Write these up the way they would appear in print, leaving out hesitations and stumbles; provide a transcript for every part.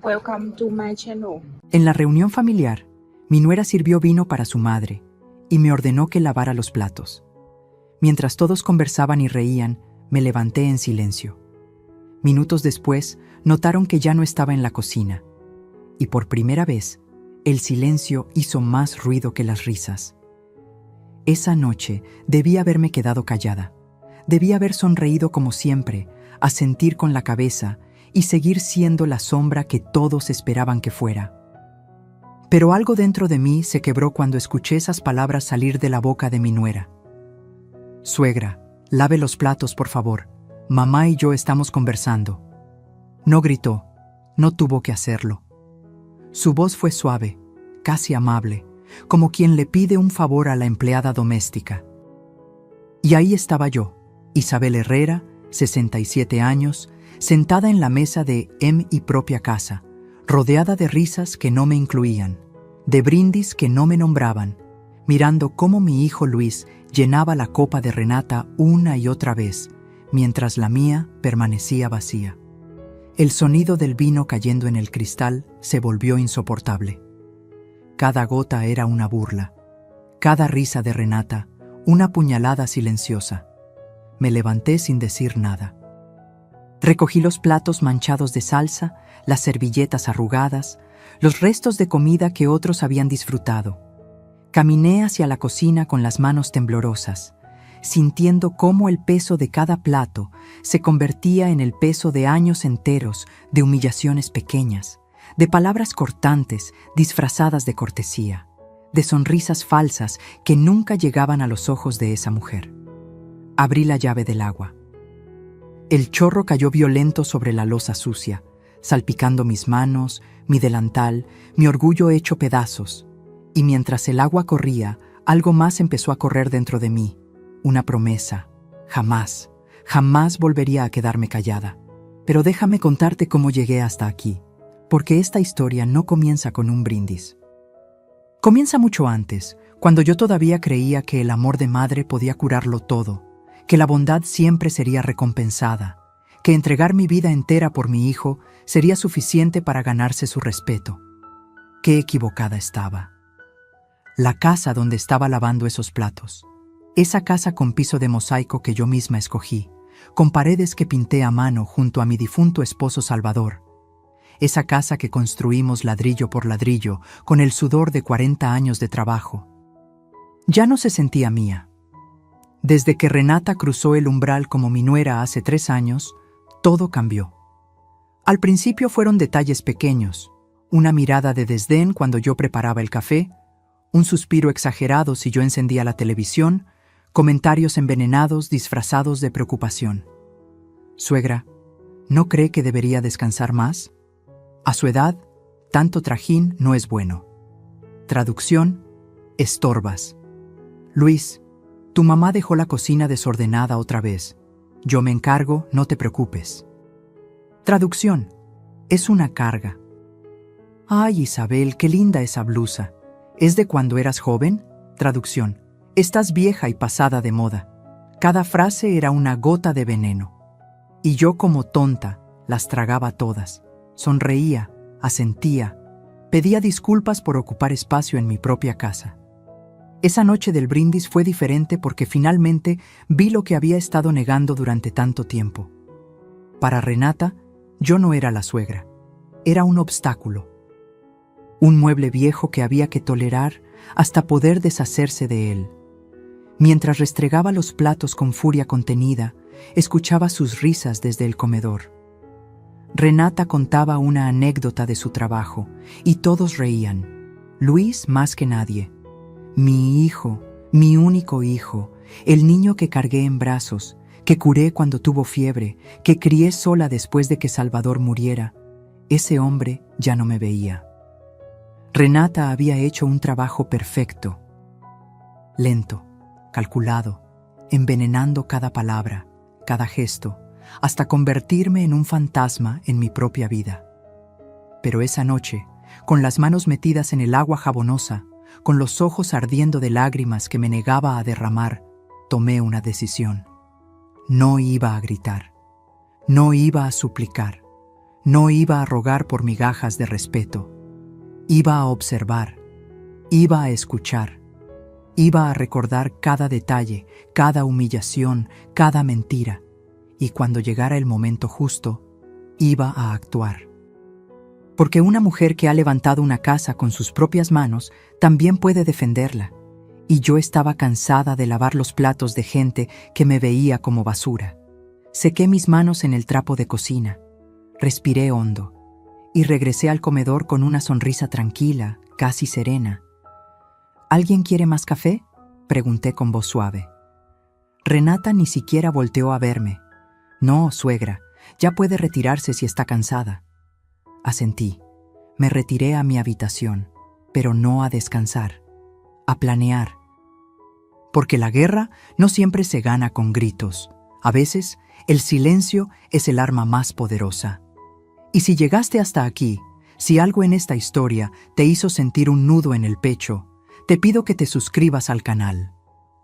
Welcome to my channel. En la reunión familiar, mi nuera sirvió vino para su madre y me ordenó que lavara los platos. Mientras todos conversaban y reían, me levanté en silencio. Minutos después, notaron que ya no estaba en la cocina, y por primera vez, el silencio hizo más ruido que las risas. Esa noche debí haberme quedado callada. Debí haber sonreído como siempre, asentir con la cabeza y seguir siendo la sombra que todos esperaban que fuera. Pero algo dentro de mí se quebró cuando escuché esas palabras salir de la boca de mi nuera. «Suegra, lave los platos, por favor. Mamá y yo estamos conversando». No gritó, no tuvo que hacerlo. Su voz fue suave, casi amable, como quien le pide un favor a la empleada doméstica. Y ahí estaba yo, Isabel Herrera, 67 años, sentada en la mesa de mi propia casa, rodeada de risas que no me incluían, de brindis que no me nombraban, mirando cómo mi hijo Luis llenaba la copa de Renata una y otra vez, mientras la mía permanecía vacía. El sonido del vino cayendo en el cristal se volvió insoportable. Cada gota era una burla, cada risa de Renata, una puñalada silenciosa. Me levanté sin decir nada. Recogí los platos manchados de salsa, las servilletas arrugadas, los restos de comida que otros habían disfrutado. Caminé hacia la cocina con las manos temblorosas, sintiendo cómo el peso de cada plato se convertía en el peso de años enteros de humillaciones pequeñas, de palabras cortantes disfrazadas de cortesía, de sonrisas falsas que nunca llegaban a los ojos de esa mujer. Abrí la llave del agua. El chorro cayó violento sobre la loza sucia, salpicando mis manos, mi delantal, mi orgullo hecho pedazos. Y mientras el agua corría, algo más empezó a correr dentro de mí. Una promesa. Jamás, jamás volvería a quedarme callada. Pero déjame contarte cómo llegué hasta aquí, porque esta historia no comienza con un brindis. Comienza mucho antes, cuando yo todavía creía que el amor de madre podía curarlo todo, que la bondad siempre sería recompensada, que entregar mi vida entera por mi hijo sería suficiente para ganarse su respeto. Qué equivocada estaba. La casa donde estaba lavando esos platos, esa casa con piso de mosaico que yo misma escogí, con paredes que pinté a mano junto a mi difunto esposo Salvador, esa casa que construimos ladrillo por ladrillo con el sudor de 40 años de trabajo, ya no se sentía mía. Desde que Renata cruzó el umbral como mi nuera hace 3 años, todo cambió. Al principio fueron detalles pequeños, una mirada de desdén cuando yo preparaba el café, un suspiro exagerado si yo encendía la televisión, comentarios envenenados disfrazados de preocupación. «Suegra, ¿no cree que debería descansar más? A su edad, tanto trajín no es bueno. Traducción: estorbas. Luis, tu mamá dejó la cocina desordenada otra vez. Yo me encargo, no te preocupes. Traducción: es una carga. Ay, Isabel, qué linda esa blusa. ¿Es de cuando eras joven? Traducción: estás vieja y pasada de moda. Cada frase era una gota de veneno. Y yo, como tonta, las tragaba todas. Sonreía, asentía, pedía disculpas por ocupar espacio en mi propia casa. Esa noche del brindis fue diferente porque finalmente vi lo que había estado negando durante tanto tiempo. Para Renata, yo no era la suegra. Era un obstáculo. Un mueble viejo que había que tolerar hasta poder deshacerse de él. Mientras restregaba los platos con furia contenida, escuchaba sus risas desde el comedor. Renata contaba una anécdota de su trabajo y todos reían. Luis más que nadie. Mi hijo, mi único hijo, el niño que cargué en brazos, que curé cuando tuvo fiebre, que crié sola después de que Salvador muriera. Ese hombre ya no me veía. Renata había hecho un trabajo perfecto. Lento, calculado, envenenando cada palabra, cada gesto, hasta convertirme en un fantasma en mi propia vida. Pero esa noche, con las manos metidas en el agua jabonosa, con los ojos ardiendo de lágrimas que me negaba a derramar, tomé una decisión. No iba a gritar, no iba a suplicar, No iba a rogar por migajas de respeto. Iba a observar, iba a escuchar, iba a recordar cada detalle, cada humillación, cada mentira, y cuando llegara el momento justo, iba a actuar. Porque una mujer que ha levantado una casa con sus propias manos también puede defenderla, y yo estaba cansada de lavar los platos de gente que me veía como basura. Sequé mis manos en el trapo de cocina, respiré hondo, y regresé al comedor con una sonrisa tranquila, casi serena. ¿Alguien quiere más café?, pregunté con voz suave. Renata ni siquiera volteó a verme. No, suegra, ya puede retirarse si está cansada. Asentí. Me retiré a mi habitación, pero no a descansar, a planear. Porque la guerra no siempre se gana con gritos. A veces, el silencio es el arma más poderosa. Y si llegaste hasta aquí, si algo en esta historia te hizo sentir un nudo en el pecho, te pido que te suscribas al canal,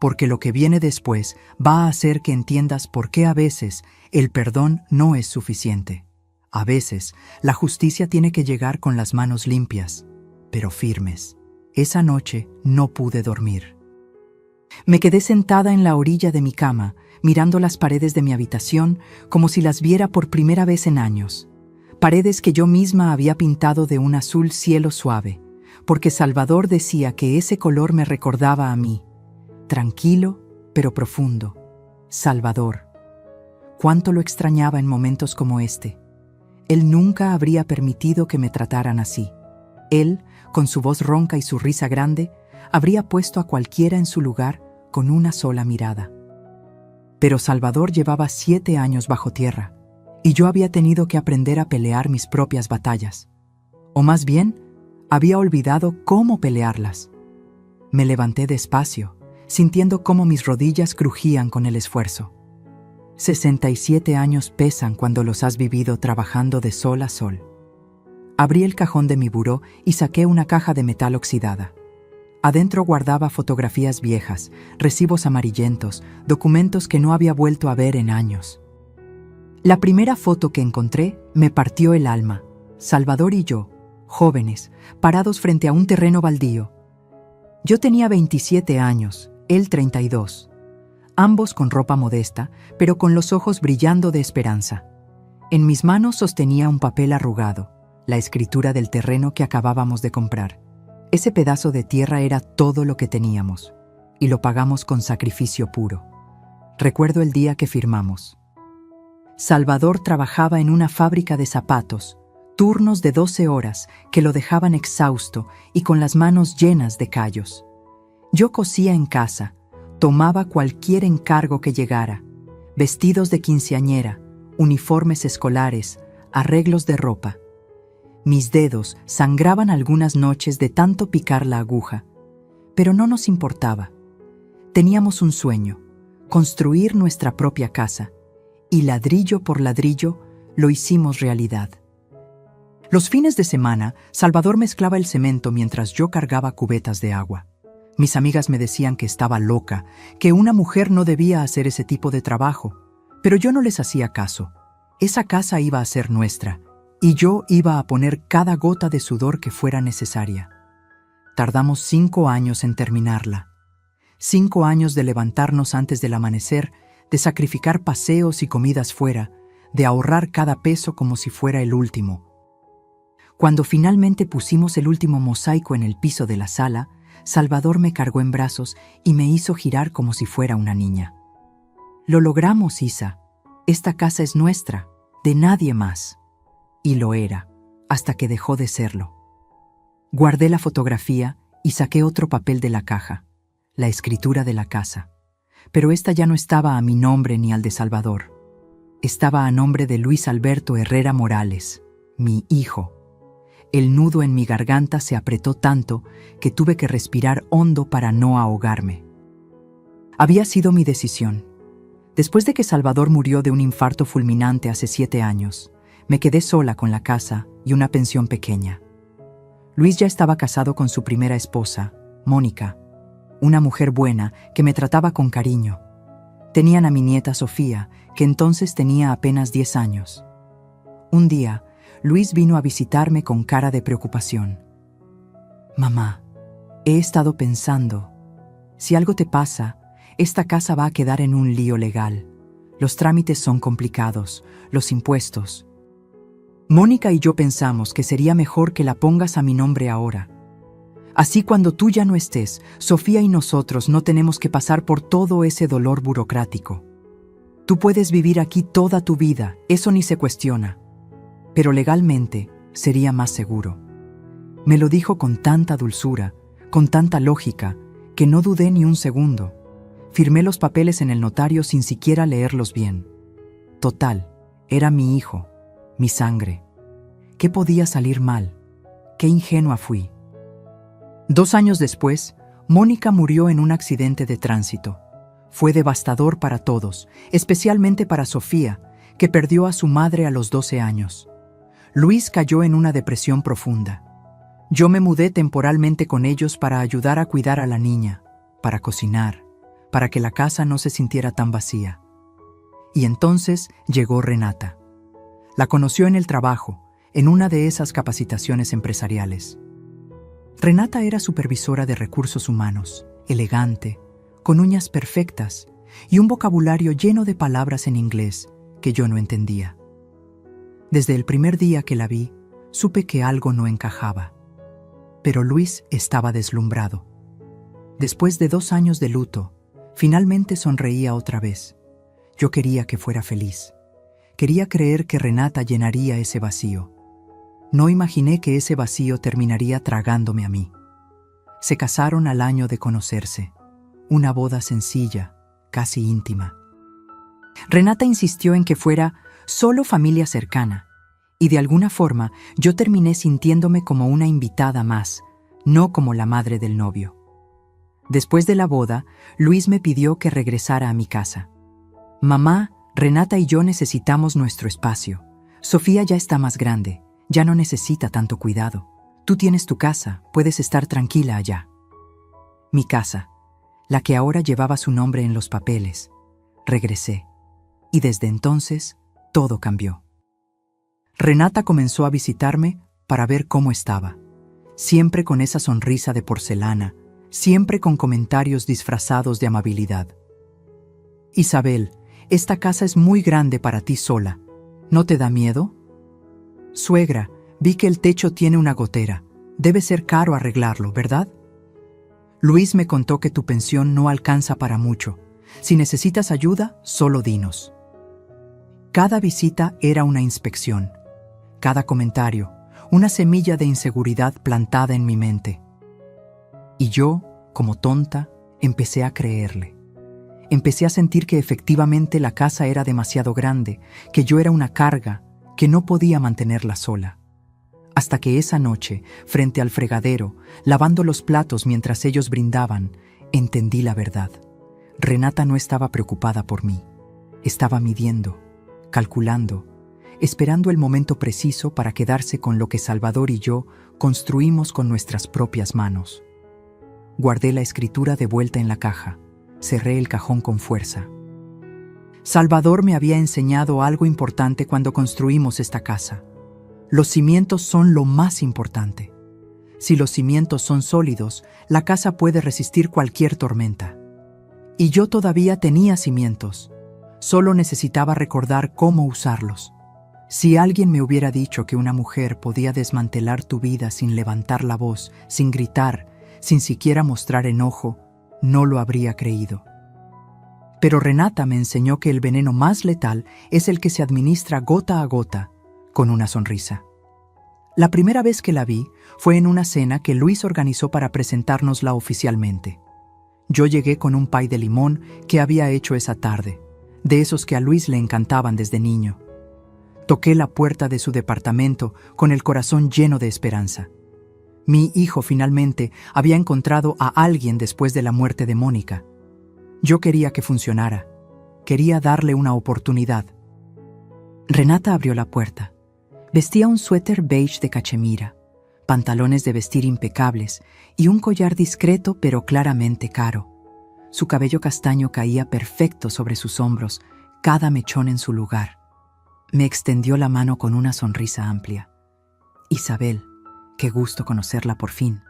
porque lo que viene después va a hacer que entiendas por qué a veces el perdón no es suficiente. A veces, la justicia tiene que llegar con las manos limpias, pero firmes. Esa noche no pude dormir. Me quedé sentada en la orilla de mi cama, mirando las paredes de mi habitación como si las viera por primera vez en años. Paredes que yo misma había pintado de un azul cielo suave, porque Salvador decía que ese color me recordaba a mí. Tranquilo, pero profundo. Salvador. Cuánto lo extrañaba en momentos como este. Él nunca habría permitido que me trataran así. Él, con su voz ronca y su risa grande, habría puesto a cualquiera en su lugar con una sola mirada. Pero Salvador llevaba 7 años bajo tierra, y yo había tenido que aprender a pelear mis propias batallas. O más bien, había olvidado cómo pelearlas. Me levanté despacio, sintiendo cómo mis rodillas crujían con el esfuerzo. 67 años pesan cuando los has vivido trabajando de sol a sol. Abrí el cajón de mi buró y saqué una caja de metal oxidada. Adentro guardaba fotografías viejas, recibos amarillentos, documentos que no había vuelto a ver en años. La primera foto que encontré me partió el alma. Salvador y yo, jóvenes, parados frente a un terreno baldío. Yo tenía 27 años, él 32. Ambos con ropa modesta, pero con los ojos brillando de esperanza. En mis manos sostenía un papel arrugado, la escritura del terreno que acabábamos de comprar. Ese pedazo de tierra era todo lo que teníamos, y lo pagamos con sacrificio puro. Recuerdo el día que firmamos. Salvador trabajaba en una fábrica de zapatos, turnos de 12 horas que lo dejaban exhausto y con las manos llenas de callos. Yo cosía en casa, tomaba cualquier encargo que llegara, vestidos de quinceañera, uniformes escolares, arreglos de ropa. Mis dedos sangraban algunas noches de tanto picar la aguja, pero no nos importaba. Teníamos un sueño, construir nuestra propia casa, y ladrillo por ladrillo lo hicimos realidad. Los fines de semana, Salvador mezclaba el cemento mientras yo cargaba cubetas de agua. Mis amigas me decían que estaba loca, que una mujer no debía hacer ese tipo de trabajo, pero yo no les hacía caso. Esa casa iba a ser nuestra, y yo iba a poner cada gota de sudor que fuera necesaria. Tardamos 5 años en terminarla. 5 años de levantarnos antes del amanecer, de sacrificar paseos y comidas fuera, de ahorrar cada peso como si fuera el último. Cuando finalmente pusimos el último mosaico en el piso de la sala, Salvador me cargó en brazos y me hizo girar como si fuera una niña. Lo logramos, Isa. Esta casa es nuestra, de nadie más. Y lo era, hasta que dejó de serlo. Guardé la fotografía y saqué otro papel de la caja, la escritura de la casa. Pero esta ya no estaba a mi nombre ni al de Salvador. Estaba a nombre de Luis Alberto Herrera Morales, mi hijo. El nudo en mi garganta se apretó tanto que tuve que respirar hondo para no ahogarme. Había sido mi decisión. Después de que Salvador murió de un infarto fulminante hace 7 años, me quedé sola con la casa y una pensión pequeña. Luis ya estaba casado con su primera esposa, Mónica, una mujer buena que me trataba con cariño. Tenían a mi nieta Sofía, que entonces tenía apenas 10 años. Un día, Luis vino a visitarme con cara de preocupación. Mamá, he estado pensando, si algo te pasa, esta casa va a quedar en un lío legal. Los trámites son complicados, los impuestos. Mónica y yo pensamos que sería mejor que la pongas a mi nombre ahora. Así cuando tú ya no estés, Sofía y nosotros no tenemos que pasar por todo ese dolor burocrático. Tú puedes vivir aquí toda tu vida, eso ni se cuestiona. Pero legalmente sería más seguro. Me lo dijo con tanta dulzura, con tanta lógica, que no dudé ni un segundo. Firmé los papeles en el notario sin siquiera leerlos bien. Total, era mi hijo, mi sangre. ¿Qué podía salir mal? Qué ingenua fui. 2 años después, Mónica murió en un accidente de tránsito. Fue devastador para todos, especialmente para Sofía, que perdió a su madre a los 12 años. Luis cayó en una depresión profunda. Yo me mudé temporalmente con ellos para ayudar a cuidar a la niña, para cocinar, para que la casa no se sintiera tan vacía. Y entonces llegó Renata. La conoció en el trabajo, en una de esas capacitaciones empresariales. Renata era supervisora de recursos humanos, elegante, con uñas perfectas y un vocabulario lleno de palabras en inglés que yo no entendía. Desde el primer día que la vi, supe que algo no encajaba. Pero Luis estaba deslumbrado. Después de 2 años de luto, finalmente sonreía otra vez. Yo quería que fuera feliz. Quería creer que Renata llenaría ese vacío. No imaginé que ese vacío terminaría tragándome a mí. Se casaron al año de conocerse. Una boda sencilla, casi íntima. Renata insistió en que fuera solo familia cercana, y de alguna forma yo terminé sintiéndome como una invitada más, no como la madre del novio. Después de la boda, Luis me pidió que regresara a mi casa. Mamá, Renata y yo necesitamos nuestro espacio. Sofía ya está más grande, ya no necesita tanto cuidado. Tú tienes tu casa, puedes estar tranquila allá. Mi casa, la que ahora llevaba su nombre en los papeles. Regresé, y desde entonces todo cambió. Renata comenzó a visitarme para ver cómo estaba, siempre con esa sonrisa de porcelana, siempre con comentarios disfrazados de amabilidad. Isabel, esta casa es muy grande para ti sola. ¿No te da miedo? Suegra, vi que el techo tiene una gotera. Debe ser caro arreglarlo, ¿verdad? Luis me contó que tu pensión no alcanza para mucho. Si necesitas ayuda, solo dinos. Cada visita era una inspección. Cada comentario, una semilla de inseguridad plantada en mi mente. Y yo, como tonta, empecé a creerle. Empecé a sentir que efectivamente la casa era demasiado grande, que yo era una carga, que no podía mantenerla sola. Hasta que esa noche, frente al fregadero, lavando los platos mientras ellos brindaban, entendí la verdad. Renata no estaba preocupada por mí. Estaba midiendo, calculando, esperando el momento preciso para quedarse con lo que Salvador y yo construimos con nuestras propias manos. Guardé la escritura de vuelta en la caja. Cerré el cajón con fuerza. Salvador me había enseñado algo importante cuando construimos esta casa. Los cimientos son lo más importante. Si los cimientos son sólidos, la casa puede resistir cualquier tormenta. Y yo todavía tenía cimientos. Solo necesitaba recordar cómo usarlos. Si alguien me hubiera dicho que una mujer podía desmantelar tu vida sin levantar la voz, sin gritar, sin siquiera mostrar enojo, no lo habría creído. Pero Renata me enseñó que el veneno más letal es el que se administra gota a gota, con una sonrisa. La primera vez que la vi fue en una cena que Luis organizó para presentárnosla oficialmente. Yo llegué con un pay de limón que había hecho esa tarde, de esos que a Luis le encantaban desde niño. Toqué la puerta de su departamento con el corazón lleno de esperanza. Mi hijo finalmente había encontrado a alguien después de la muerte de Mónica. Yo quería que funcionara. Quería darle una oportunidad. Renata abrió la puerta. Vestía un suéter beige de cachemira, pantalones de vestir impecables y un collar discreto pero claramente caro. Su cabello castaño caía perfecto sobre sus hombros, cada mechón en su lugar. Me extendió la mano con una sonrisa amplia. Isabel, qué gusto conocerla por fin.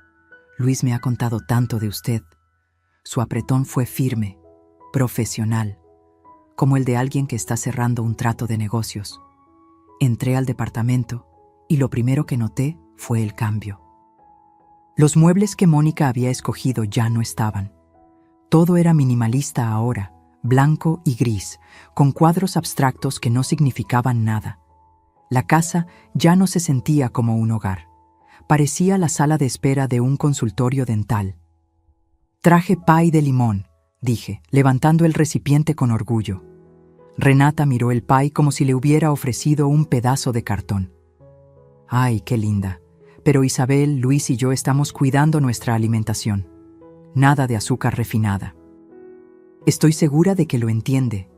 Luis me ha contado tanto de usted. Su apretón fue firme, profesional, como el de alguien que está cerrando un trato de negocios. Entré al departamento y lo primero que noté fue el cambio. Los muebles que Mónica había escogido ya no estaban. Todo era minimalista ahora, blanco y gris, con cuadros abstractos que no significaban nada. La casa ya no se sentía como un hogar. Parecía la sala de espera de un consultorio dental. «Traje pay de limón», dije, levantando el recipiente con orgullo. Renata miró el pay como si le hubiera ofrecido un pedazo de cartón. «Ay, qué linda. Pero Isabel, Luis y yo estamos cuidando nuestra alimentación. Nada de azúcar refinada». «Estoy segura de que lo entiende,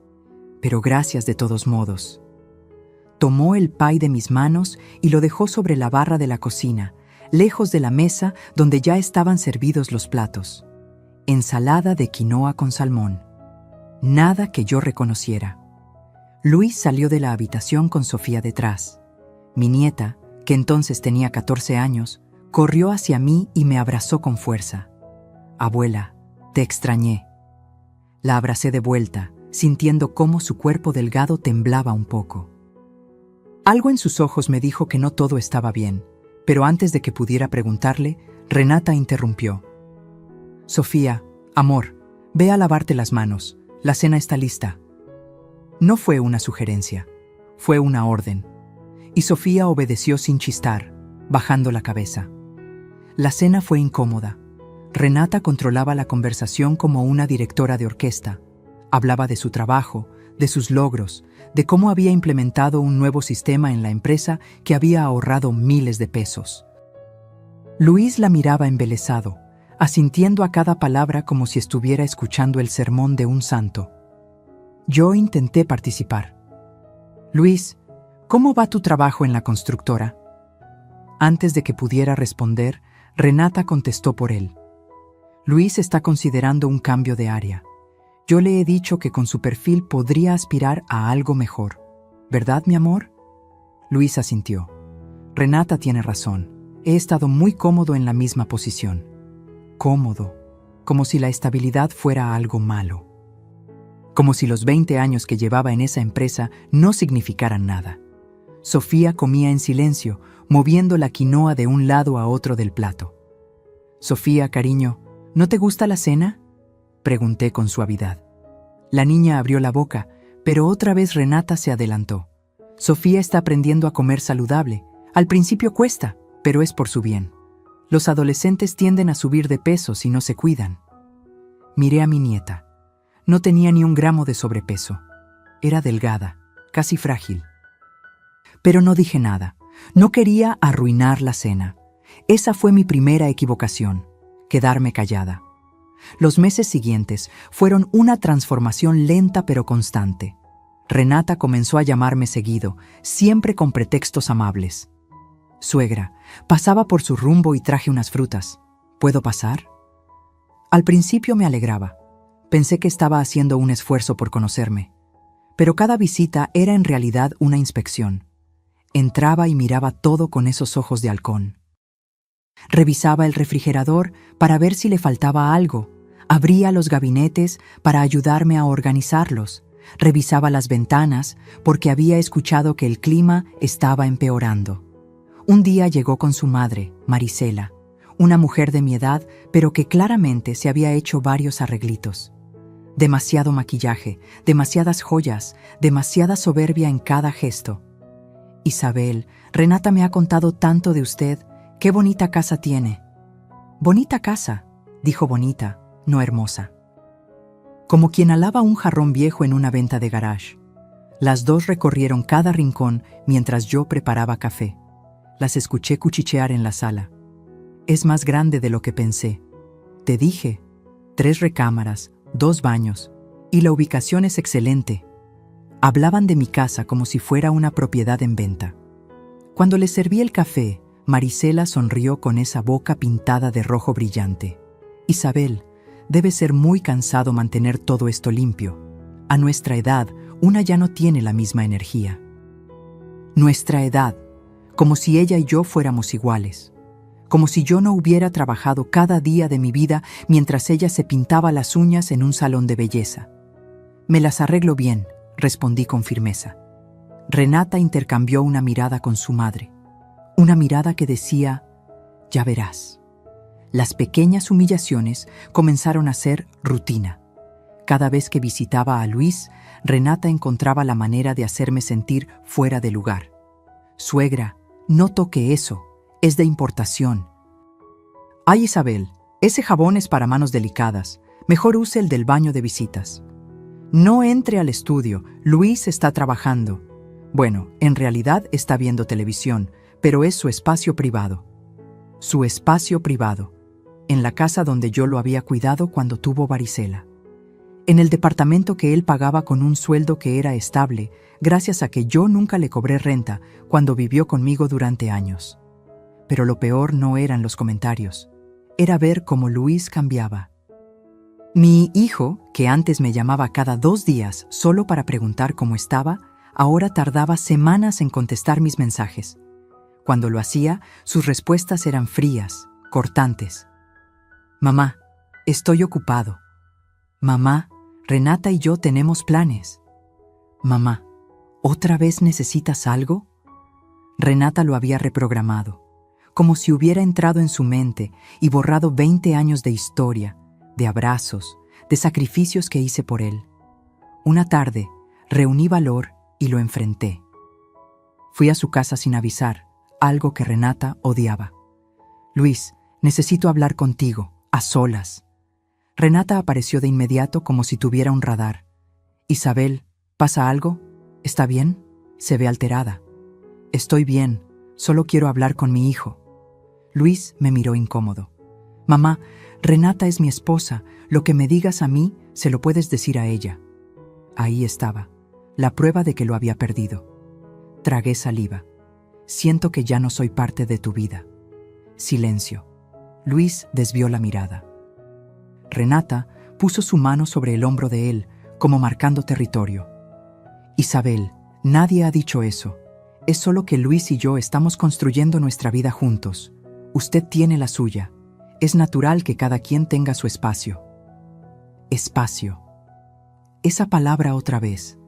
pero gracias de todos modos». Tomó el pay de mis manos y lo dejó sobre la barra de la cocina, lejos de la mesa donde ya estaban servidos los platos. Ensalada de quinoa con salmón. Nada que yo reconociera. Luis salió de la habitación con Sofía detrás. Mi nieta, que entonces tenía 14 años, corrió hacia mí y me abrazó con fuerza. «Abuela, te extrañé». La abracé de vuelta, sintiendo cómo su cuerpo delgado temblaba un poco. Algo en sus ojos me dijo que no todo estaba bien, pero antes de que pudiera preguntarle, Renata interrumpió. «Sofía, amor, ve a lavarte las manos. La cena está lista». No fue una sugerencia, fue una orden. Y Sofía obedeció sin chistar, bajando la cabeza. La cena fue incómoda. Renata controlaba la conversación como una directora de orquesta. Hablaba de su trabajo, de sus logros, de cómo había implementado un nuevo sistema en la empresa que había ahorrado miles de pesos. Luis la miraba embelesado, asintiendo a cada palabra como si estuviera escuchando el sermón de un santo. Yo intenté participar. «Luis, ¿cómo va tu trabajo en la constructora?» Antes de que pudiera responder, Renata contestó por él. «Luis está considerando un cambio de área. Yo le he dicho que con su perfil podría aspirar a algo mejor. ¿Verdad, mi amor?» Luis asintió. «Renata tiene razón. He estado muy cómodo en la misma posición». Cómodo, como si la estabilidad fuera algo malo. Como si los 20 años que llevaba en esa empresa no significaran nada. Sofía comía en silencio, moviendo la quinoa de un lado a otro del plato. «Sofía, cariño, ¿no te gusta la cena?», pregunté con suavidad. La niña abrió la boca, pero otra vez Renata se adelantó. «Sofía está aprendiendo a comer saludable. Al principio cuesta, pero es por su bien. Los adolescentes tienden a subir de peso si no se cuidan». Miré a mi nieta. No tenía ni un gramo de sobrepeso. Era delgada, casi frágil. Pero no dije nada. No quería arruinar la cena. Esa fue mi primera equivocación, quedarme callada. Los meses siguientes fueron una transformación lenta pero constante. Renata comenzó a llamarme seguido, siempre con pretextos amables. «Suegra, pasaba por su rumbo y traje unas frutas. ¿Puedo pasar?». Al principio me alegraba. Pensé que estaba haciendo un esfuerzo por conocerme. Pero cada visita era en realidad una inspección. Entraba y miraba todo con esos ojos de halcón. Revisaba el refrigerador para ver si le faltaba algo. Abría los gabinetes para ayudarme a organizarlos. Revisaba las ventanas porque había escuchado que el clima estaba empeorando. Un día llegó con su madre, Marisela, una mujer de mi edad, pero que claramente se había hecho varios arreglitos. Demasiado maquillaje, demasiadas joyas, demasiada soberbia en cada gesto. «Isabel, Renata me ha contado tanto de usted. Qué bonita casa tiene». «Bonita casa», dijo bonita, no hermosa. Como quien alaba un jarrón viejo en una venta de garage. Las dos recorrieron cada rincón mientras yo preparaba café. Las escuché cuchichear en la sala. «Es más grande de lo que pensé. Te dije, 3 recámaras, 2 baños, y la ubicación es excelente». Hablaban de mi casa como si fuera una propiedad en venta. Cuando les serví el café, Marisela sonrió con esa boca pintada de rojo brillante. «Isabel, debe ser muy cansado mantener todo esto limpio. A nuestra edad, una ya no tiene la misma energía». Nuestra edad. como si ella y yo fuéramos iguales, como si yo no hubiera trabajado cada día de mi vida mientras ella se pintaba las uñas en un salón de belleza. «Me las arreglo bien», respondí con firmeza. Renata intercambió una mirada con su madre, una mirada que decía: «Ya verás». Las pequeñas humillaciones comenzaron a ser rutina. Cada vez que visitaba a Luis, Renata encontraba la manera de hacerme sentir fuera de lugar. «Suegra, no toque eso, es de importación». «Ay, Isabel, ese jabón es para manos delicadas, mejor use el del baño de visitas». «No entre al estudio, Luis está trabajando». «Bueno, en realidad está viendo televisión, pero es su espacio privado». Su espacio privado, en la casa donde yo lo había cuidado cuando tuvo varicela. En el departamento que él pagaba con un sueldo que era estable, gracias a que yo nunca le cobré renta cuando vivió conmigo durante años. Pero lo peor no eran los comentarios, era ver cómo Luis cambiaba. Mi hijo, que antes me llamaba cada 2 días solo para preguntar cómo estaba, ahora tardaba semanas en contestar mis mensajes. Cuando lo hacía, sus respuestas eran frías, cortantes. «Mamá, estoy ocupado». «Mamá, Renata y yo tenemos planes». «Mamá, ¿otra vez necesitas algo?». Renata lo había reprogramado, como si hubiera entrado en su mente y borrado 20 años de historia, de abrazos, de sacrificios que hice por él. Una tarde, reuní valor y lo enfrenté. Fui a su casa sin avisar, algo que Renata odiaba. «Luis, necesito hablar contigo, a solas». Renata apareció de inmediato como si tuviera un radar. «Isabel, ¿pasa algo? ¿Está bien?». Se ve alterada. «Estoy bien, solo quiero hablar con mi hijo». Luis me miró incómodo. «Mamá, Renata es mi esposa, lo que me digas a mí, se lo puedes decir a ella». Ahí estaba, la prueba de que lo había perdido. Tragué saliva. «Siento que ya no soy parte de tu vida». Silencio. Luis desvió la mirada. Renata puso su mano sobre el hombro de él, como marcando territorio. «Isabel, nadie ha dicho eso. Es solo que Luis y yo estamos construyendo nuestra vida juntos. Usted tiene la suya. Es natural que cada quien tenga su espacio». Espacio. Esa palabra otra vez.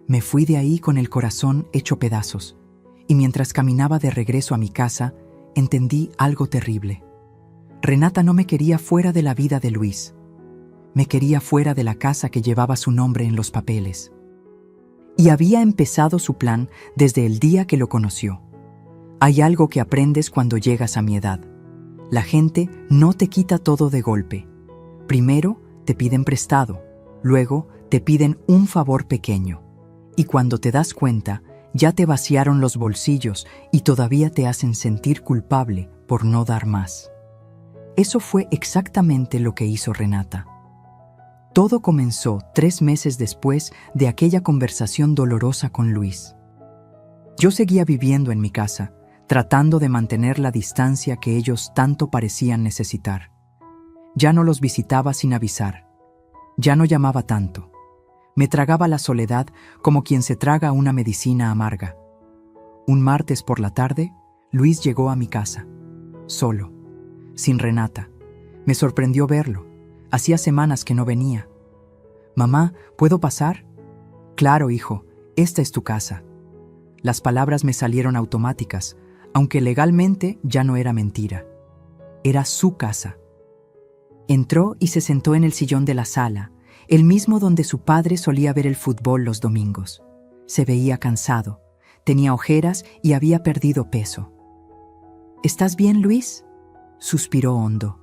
Me fui de ahí con el corazón hecho pedazos, y mientras caminaba de regreso a mi casa, entendí algo terrible. Renata no me quería fuera de la vida de Luis. Me quería fuera de la casa que llevaba su nombre en los papeles. Y había empezado su plan desde el día que lo conoció. Hay algo que aprendes cuando llegas a mi edad. La gente no te quita todo de golpe. Primero te piden prestado, luego te piden un favor pequeño. Y cuando te das cuenta, ya te vaciaron los bolsillos y todavía te hacen sentir culpable por no dar más. Eso fue exactamente lo que hizo Renata. Todo comenzó 3 meses después de aquella conversación dolorosa con Luis. Yo seguía viviendo en mi casa, tratando de mantener la distancia que ellos tanto parecían necesitar. Ya no los visitaba sin avisar. Ya no llamaba tanto. Me tragaba la soledad como quien se traga una medicina amarga. Un martes por la tarde, Luis llegó a mi casa, solo, sin Renata. Me sorprendió verlo. Hacía semanas que no venía. «Mamá, ¿puedo pasar?». «Claro, hijo, esta es tu casa». Las palabras me salieron automáticas, aunque legalmente ya no era mentira. Era su casa. Entró y se sentó en el sillón de la sala, el mismo donde su padre solía ver el fútbol los domingos. Se veía cansado, tenía ojeras y había perdido peso. «¿Estás bien, Luis?», suspiró hondo.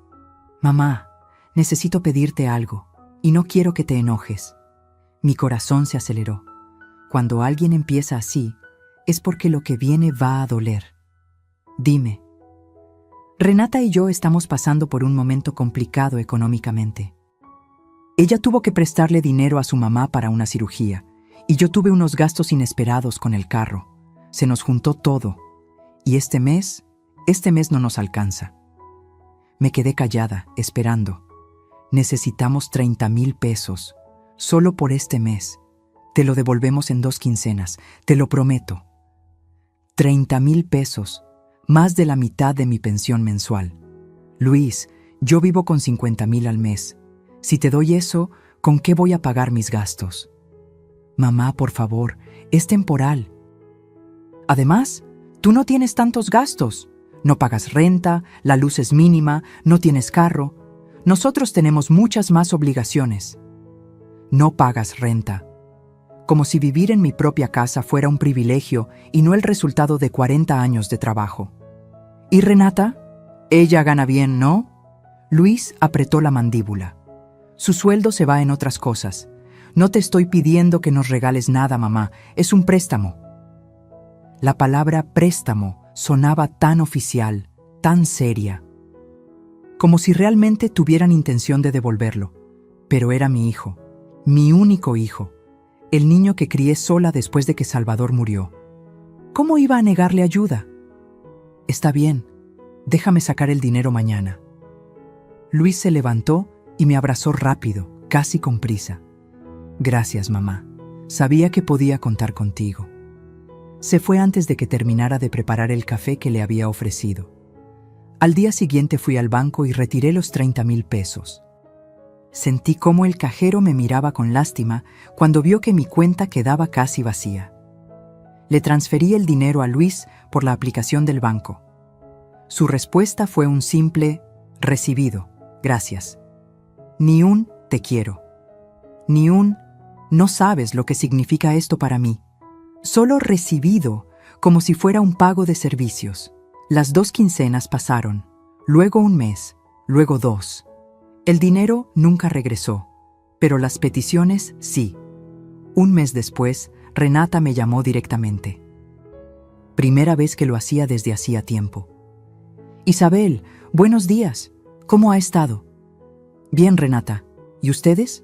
«Mamá, necesito pedirte algo, y no quiero que te enojes». Mi corazón se aceleró. Cuando alguien empieza así, es porque lo que viene va a doler. «Dime». «Renata y yo estamos pasando por un momento complicado económicamente. Ella tuvo que prestarle dinero a su mamá para una cirugía, y yo tuve unos gastos inesperados con el carro. Se nos juntó todo, y este mes no nos alcanza». Me quedé callada, esperando. «Necesitamos 30,000 pesos, solo por este mes. Te lo devolvemos en 2 quincenas, te lo prometo». 30,000 pesos, más de la mitad de mi pensión mensual. Luis, yo vivo con 50,000 al mes. Si te doy eso, ¿con qué voy a pagar mis gastos? Mamá, por favor, es temporal. Además, tú no tienes tantos gastos. No pagas renta, la luz es mínima, no tienes carro. Nosotros tenemos muchas más obligaciones. No pagas renta. Como si vivir en mi propia casa fuera un privilegio y no el resultado de 40 años de trabajo. ¿Y Renata? Ella gana bien, ¿no? Luis apretó la mandíbula. Su sueldo se va en otras cosas. No te estoy pidiendo que nos regales nada, mamá. Es un préstamo. La palabra préstamo sonaba tan oficial, tan seria. Como si realmente tuvieran intención de devolverlo. Pero era mi hijo, mi único hijo, el niño que crié sola después de que Salvador murió. ¿Cómo iba a negarle ayuda? Está bien, déjame sacar el dinero mañana. Luis se levantó y me abrazó rápido, casi con prisa. Gracias, mamá. Sabía que podía contar contigo. Se fue antes de que terminara de preparar el café que le había ofrecido. Al día siguiente fui al banco y retiré los 30,000 pesos. Sentí cómo el cajero me miraba con lástima cuando vio que mi cuenta quedaba casi vacía. Le transferí el dinero a Luis por la aplicación del banco. Su respuesta fue un simple recibido, gracias. Ni un te quiero. Ni un no sabes lo que significa esto para mí. Solo recibido, como si fuera un pago de servicios. Las 2 quincenas pasaron, luego un mes, luego 2. El dinero nunca regresó, pero las peticiones sí. Un mes después, Renata me llamó directamente. Primera vez que lo hacía desde hacía tiempo. Isabel, buenos días. ¿Cómo ha estado? Bien, Renata. ¿Y ustedes?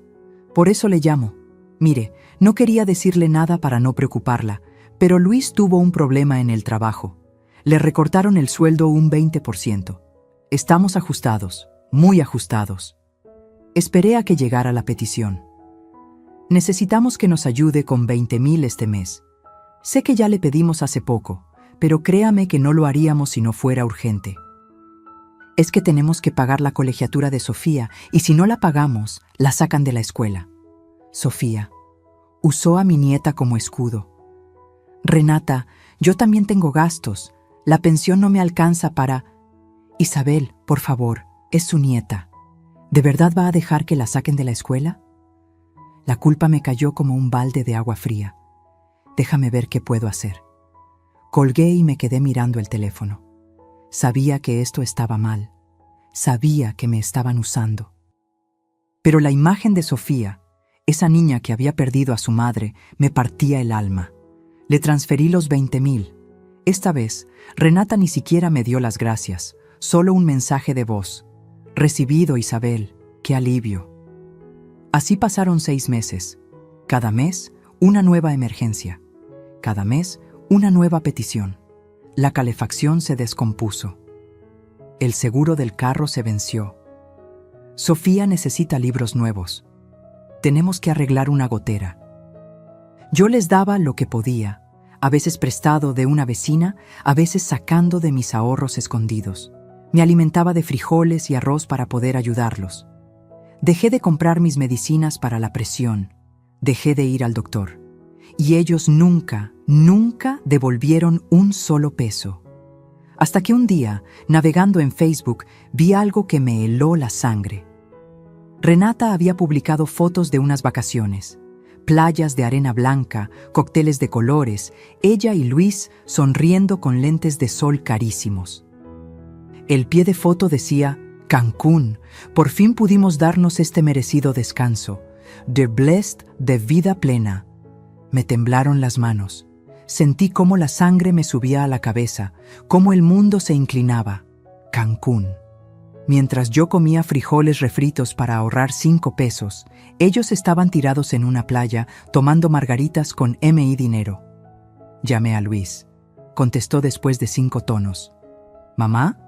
Por eso le llamo. Mire, no quería decirle nada para no preocuparla, pero Luis tuvo un problema en el trabajo. Le recortaron el sueldo un 20%. Estamos ajustados, muy ajustados. Esperé a que llegara la petición. Necesitamos que nos ayude con 20,000 este mes. Sé que ya le pedimos hace poco, pero créame que no lo haríamos si no fuera urgente. Es que tenemos que pagar la colegiatura de Sofía y si no la pagamos, la sacan de la escuela. Sofía usó a mi nieta como escudo. Renata, yo también tengo gastos. La pensión no me alcanza para... Isabel, por favor, es su nieta. ¿De verdad va a dejar que la saquen de la escuela? La culpa me cayó como un balde de agua fría. Déjame ver qué puedo hacer. Colgué y me quedé mirando el teléfono. Sabía que esto estaba mal. Sabía que me estaban usando. Pero la imagen de Sofía, esa niña que había perdido a su madre, me partía el alma. Le transferí los 20,000. Esta vez, Renata ni siquiera me dio las gracias, solo un mensaje de voz. Recibido, Isabel, qué alivio. Así pasaron 6 meses. Cada mes, una nueva emergencia. Cada mes, una nueva petición. La calefacción se descompuso. El seguro del carro se venció. Sofía necesita libros nuevos. Tenemos que arreglar una gotera. Yo les daba lo que podía, a veces prestado de una vecina, a veces sacando de mis ahorros escondidos. Me alimentaba de frijoles y arroz para poder ayudarlos. Dejé de comprar mis medicinas para la presión. Dejé de ir al doctor. Y ellos nunca devolvieron un solo peso. Hasta que un día, navegando en Facebook, vi algo que me heló la sangre. Renata había publicado fotos de unas vacaciones. Playas de arena blanca, cócteles de colores, ella y Luis sonriendo con lentes de sol carísimos. El pie de foto decía, Cancún, por fin pudimos darnos este merecido descanso. The blessed de vida plena. Me temblaron las manos. Sentí cómo la sangre me subía a la cabeza, cómo el mundo se inclinaba. Cancún. Mientras yo comía frijoles refritos para ahorrar 5 pesos, ellos estaban tirados en una playa tomando margaritas con M.I. dinero. Llamé a Luis. Contestó después de 5 tonos. ¿Mamá?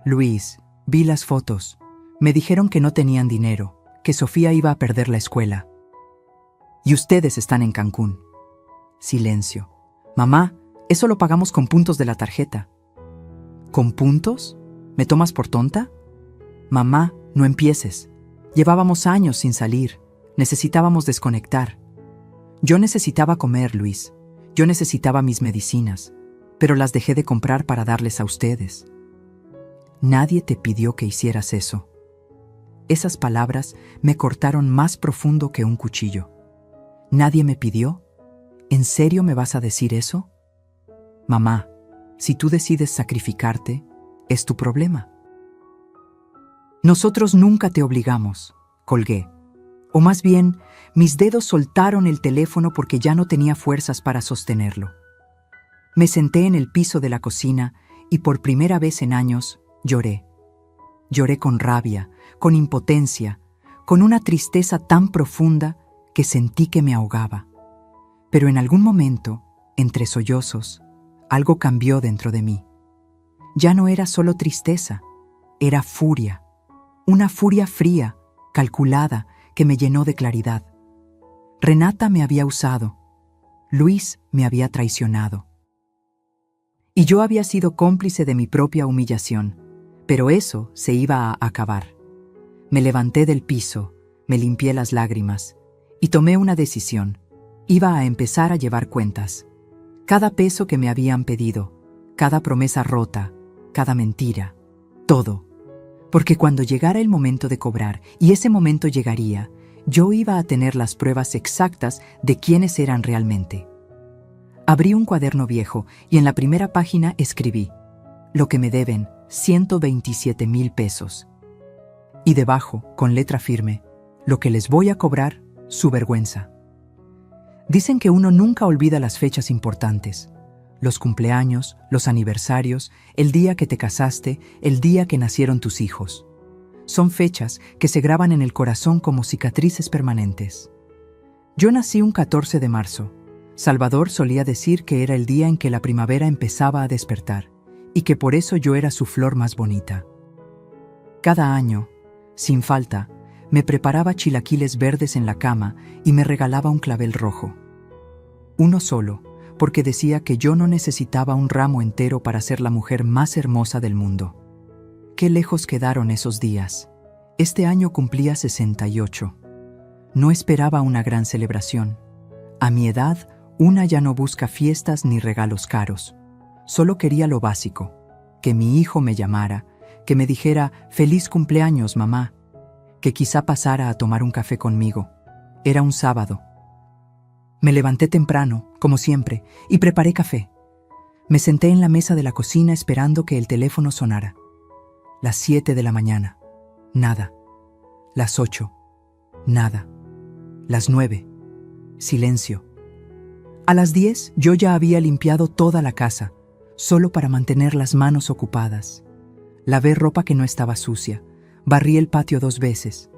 Luis, vi las fotos. Me dijeron que no tenían dinero, que Sofía iba a perder la escuela. Y ustedes están en Cancún. Silencio. Mamá, Eso lo pagamos con puntos de la tarjeta. ¿Con puntos? ¿Me tomas por tonta? Mamá, no empieces. Llevábamos años sin salir. Necesitábamos desconectar. Yo necesitaba comer, Luis. Yo necesitaba mis medicinas, pero las dejé de comprar para darles a ustedes. Nadie te pidió que hicieras eso. Esas palabras me cortaron más profundo que un cuchillo. ¿Nadie me pidió? ¿En serio me vas a decir eso? Mamá, si tú decides sacrificarte, es tu problema. Nosotros nunca te obligamos, colgué. O más bien, mis dedos soltaron el teléfono porque ya no tenía fuerzas para sostenerlo. Me senté en el piso de la cocina y por primera vez en años lloré. Lloré con rabia, con impotencia, con una tristeza tan profunda que sentí que me ahogaba. Pero en algún momento, entre sollozos, algo cambió dentro de mí. Ya no era solo tristeza, era furia. Una furia fría, calculada, que me llenó de claridad. Renata me había usado. Luis me había traicionado. Y yo había sido cómplice de mi propia humillación, pero eso se iba a acabar. Me levanté del piso, me limpié las lágrimas y tomé una decisión. Iba a empezar a llevar cuentas. Cada peso que me habían pedido, cada promesa rota, cada mentira, todo. Porque cuando llegara el momento de cobrar, y ese momento llegaría, yo iba a tener las pruebas exactas de quiénes eran realmente. Abrí un cuaderno viejo y en la primera página escribí: lo que me deben, 127,000 pesos. Y debajo, con letra firme, lo que les voy a cobrar, su vergüenza. Dicen que uno nunca olvida las fechas importantes. Los cumpleaños, los aniversarios, el día que te casaste, el día que nacieron tus hijos. Son fechas que se graban en el corazón como cicatrices permanentes. Yo nací un 14 de marzo. Salvador solía decir que era el día en que la primavera empezaba a despertar y que por eso yo era su flor más bonita. Cada año, sin falta, me preparaba chilaquiles verdes en la cama y me regalaba un clavel rojo. Uno solo, porque decía que yo no necesitaba un ramo entero para ser la mujer más hermosa del mundo. Qué lejos quedaron esos días. Este año cumplía 68. No esperaba una gran celebración. A mi edad, una ya no busca fiestas ni regalos caros. Solo quería lo básico: que mi hijo me llamara, que me dijera «Feliz cumpleaños, mamá», que quizá pasara a tomar un café conmigo. Era un sábado. Me levanté temprano, como siempre, y preparé café. Me senté en la mesa de la cocina esperando que el teléfono sonara. Las 7 de la mañana. Nada. Las 8. Nada. Las 9. Silencio. A las 10 yo ya había limpiado toda la casa, solo para mantener las manos ocupadas. Lavé ropa que no estaba sucia. Barrí el patio 2 veces.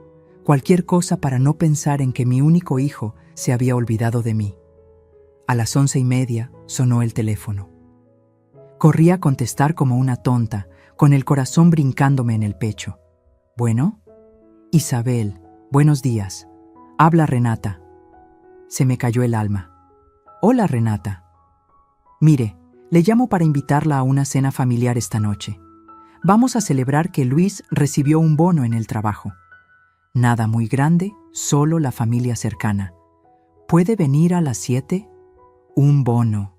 Cualquier cosa para no pensar en que mi único hijo se había olvidado de mí. A las 11:30 sonó el teléfono. Corrí a contestar como una tonta, con el corazón brincándome en el pecho. ¿Bueno? Isabel, buenos días. Habla Renata. Se me cayó el alma. Hola, Renata. Mire, le llamo para invitarla a una cena familiar esta noche. Vamos a celebrar que Luis recibió un bono en el trabajo. Nada muy grande, solo la familia cercana. ¿Puede venir a las 7? Un bono.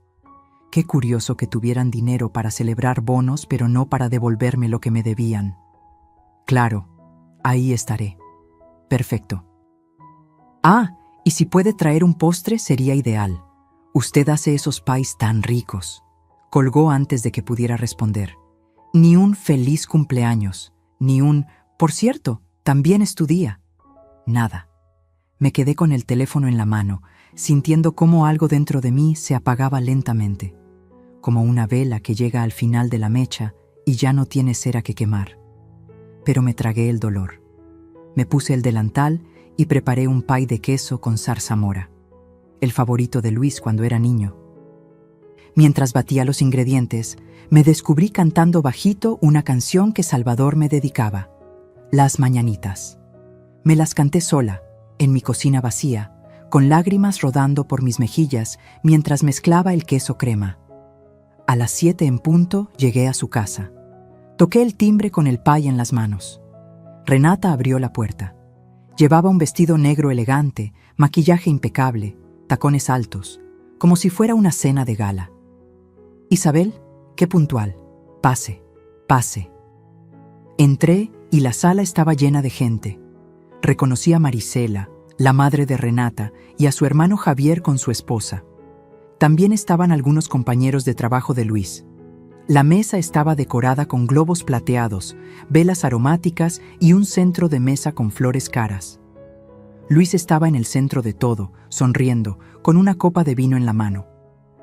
Qué curioso que tuvieran dinero para celebrar bonos, pero no para devolverme lo que me debían. Claro, ahí estaré. Perfecto. Ah, y si puede traer un postre sería ideal. Usted hace esos pies tan ricos. Colgó antes de que pudiera responder. Ni un feliz cumpleaños, ni un «por cierto, también es tu día». Nada. Me quedé con el teléfono en la mano, sintiendo cómo algo dentro de mí se apagaba lentamente, como una vela que llega al final de la mecha y ya no tiene cera que quemar. Pero me tragué el dolor. Me puse el delantal y preparé un pie de queso con zarzamora, el favorito de Luis cuando era niño. Mientras batía los ingredientes, me descubrí cantando bajito una canción que Salvador me dedicaba, Las Mañanitas. Me las canté sola, en mi cocina vacía, con lágrimas rodando por mis mejillas mientras mezclaba el queso crema. A las 7 en punto llegué a su casa. Toqué el timbre con el pay en las manos. Renata abrió la puerta. Llevaba un vestido negro elegante, maquillaje impecable, tacones altos, como si fuera una cena de gala. «Isabel, qué puntual. Pase, pase». Entré y la sala estaba llena de gente. Reconocí a Marisela, la madre de Renata, y a su hermano Javier con su esposa. También estaban algunos compañeros de trabajo de Luis. La mesa estaba decorada con globos plateados, velas aromáticas y un centro de mesa con flores caras. Luis estaba en el centro de todo, sonriendo, con una copa de vino en la mano.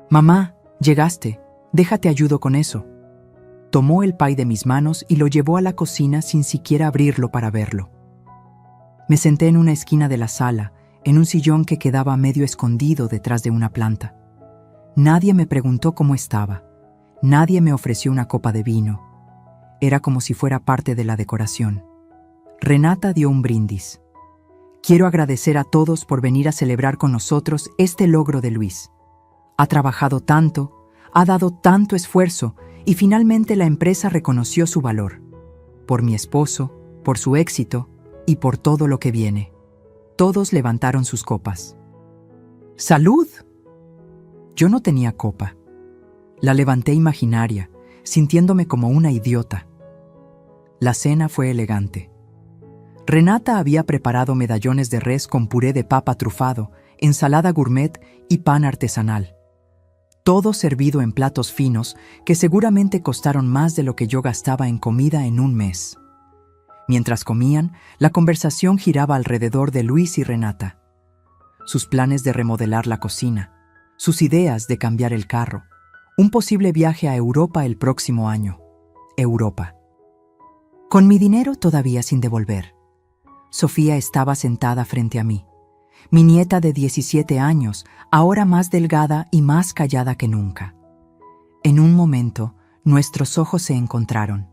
«Mamá, llegaste. Déjate ayudo con eso». Tomó el pay de mis manos y lo llevó a la cocina sin siquiera abrirlo para verlo. Me senté en una esquina de la sala, en un sillón que quedaba medio escondido detrás de una planta. Nadie me preguntó cómo estaba. Nadie me ofreció una copa de vino. Era como si fuera parte de la decoración. Renata dio un brindis. «Quiero agradecer a todos por venir a celebrar con nosotros este logro de Luis. Ha trabajado tanto, ha dado tanto esfuerzo y finalmente la empresa reconoció su valor. Por mi esposo, por su éxito y por todo lo que viene». Todos levantaron sus copas. «¡Salud!». Yo no tenía copa. La levanté imaginaria, sintiéndome como una idiota. La cena fue elegante. Renata había preparado medallones de res con puré de papa trufado, ensalada gourmet y pan artesanal. Todo servido en platos finos que seguramente costaron más de lo que yo gastaba en comida en un mes. Mientras comían, la conversación giraba alrededor de Luis y Renata. Sus planes de remodelar la cocina, sus ideas de cambiar el carro, un posible viaje a Europa el próximo año. Europa. Con mi dinero todavía sin devolver. Sofía estaba sentada frente a mí. Mi nieta de 17 años, ahora más delgada y más callada que nunca. En un momento, nuestros ojos se encontraron.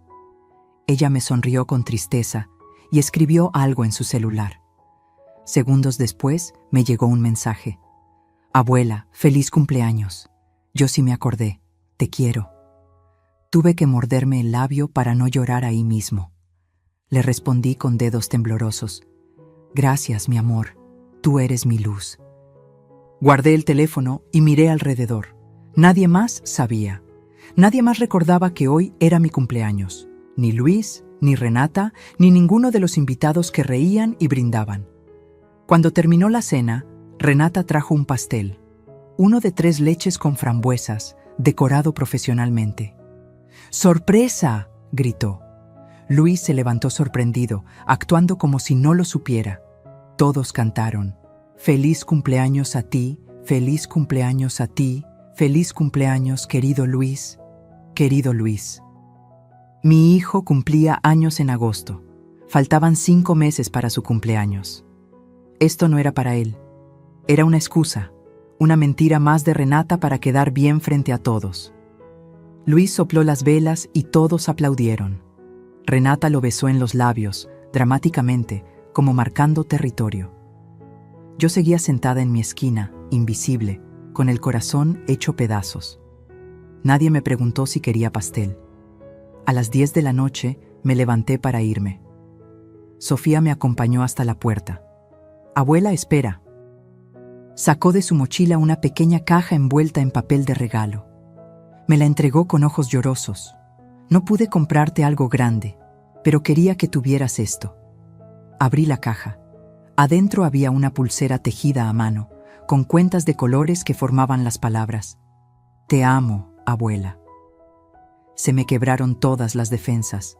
Ella me sonrió con tristeza y escribió algo en su celular. Segundos después, me llegó un mensaje. «Abuela, feliz cumpleaños. Yo sí me acordé. Te quiero». Tuve que morderme el labio para no llorar ahí mismo. Le respondí con dedos temblorosos. «Gracias, mi amor. Tú eres mi luz». Guardé el teléfono y miré alrededor. Nadie más sabía. Nadie más recordaba que hoy era mi cumpleaños. Ni Luis, ni Renata, ni ninguno de los invitados que reían y brindaban. Cuando terminó la cena, Renata trajo un pastel, uno de 3 leches con frambuesas, decorado profesionalmente. «¡Sorpresa!», gritó. Luis se levantó sorprendido, actuando como si no lo supiera. Todos cantaron: «Feliz cumpleaños a ti, feliz cumpleaños a ti, feliz cumpleaños, querido Luis, querido Luis». Mi hijo cumplía años en agosto. Faltaban 5 meses para su cumpleaños. Esto no era para él. Era una excusa, una mentira más de Renata para quedar bien frente a todos. Luis sopló las velas y todos aplaudieron. Renata lo besó en los labios, dramáticamente, como marcando territorio. Yo seguía sentada en mi esquina, invisible, con el corazón hecho pedazos. Nadie me preguntó si quería pastel. A las 10 de la noche me levanté para irme. Sofía me acompañó hasta la puerta. «Abuela, espera». Sacó de su mochila una pequeña caja envuelta en papel de regalo. Me la entregó con ojos llorosos. «No pude comprarte algo grande, pero quería que tuvieras esto». Abrí la caja. Adentro había una pulsera tejida a mano, con cuentas de colores que formaban las palabras: «Te amo, abuela». Se me quebraron todas las defensas.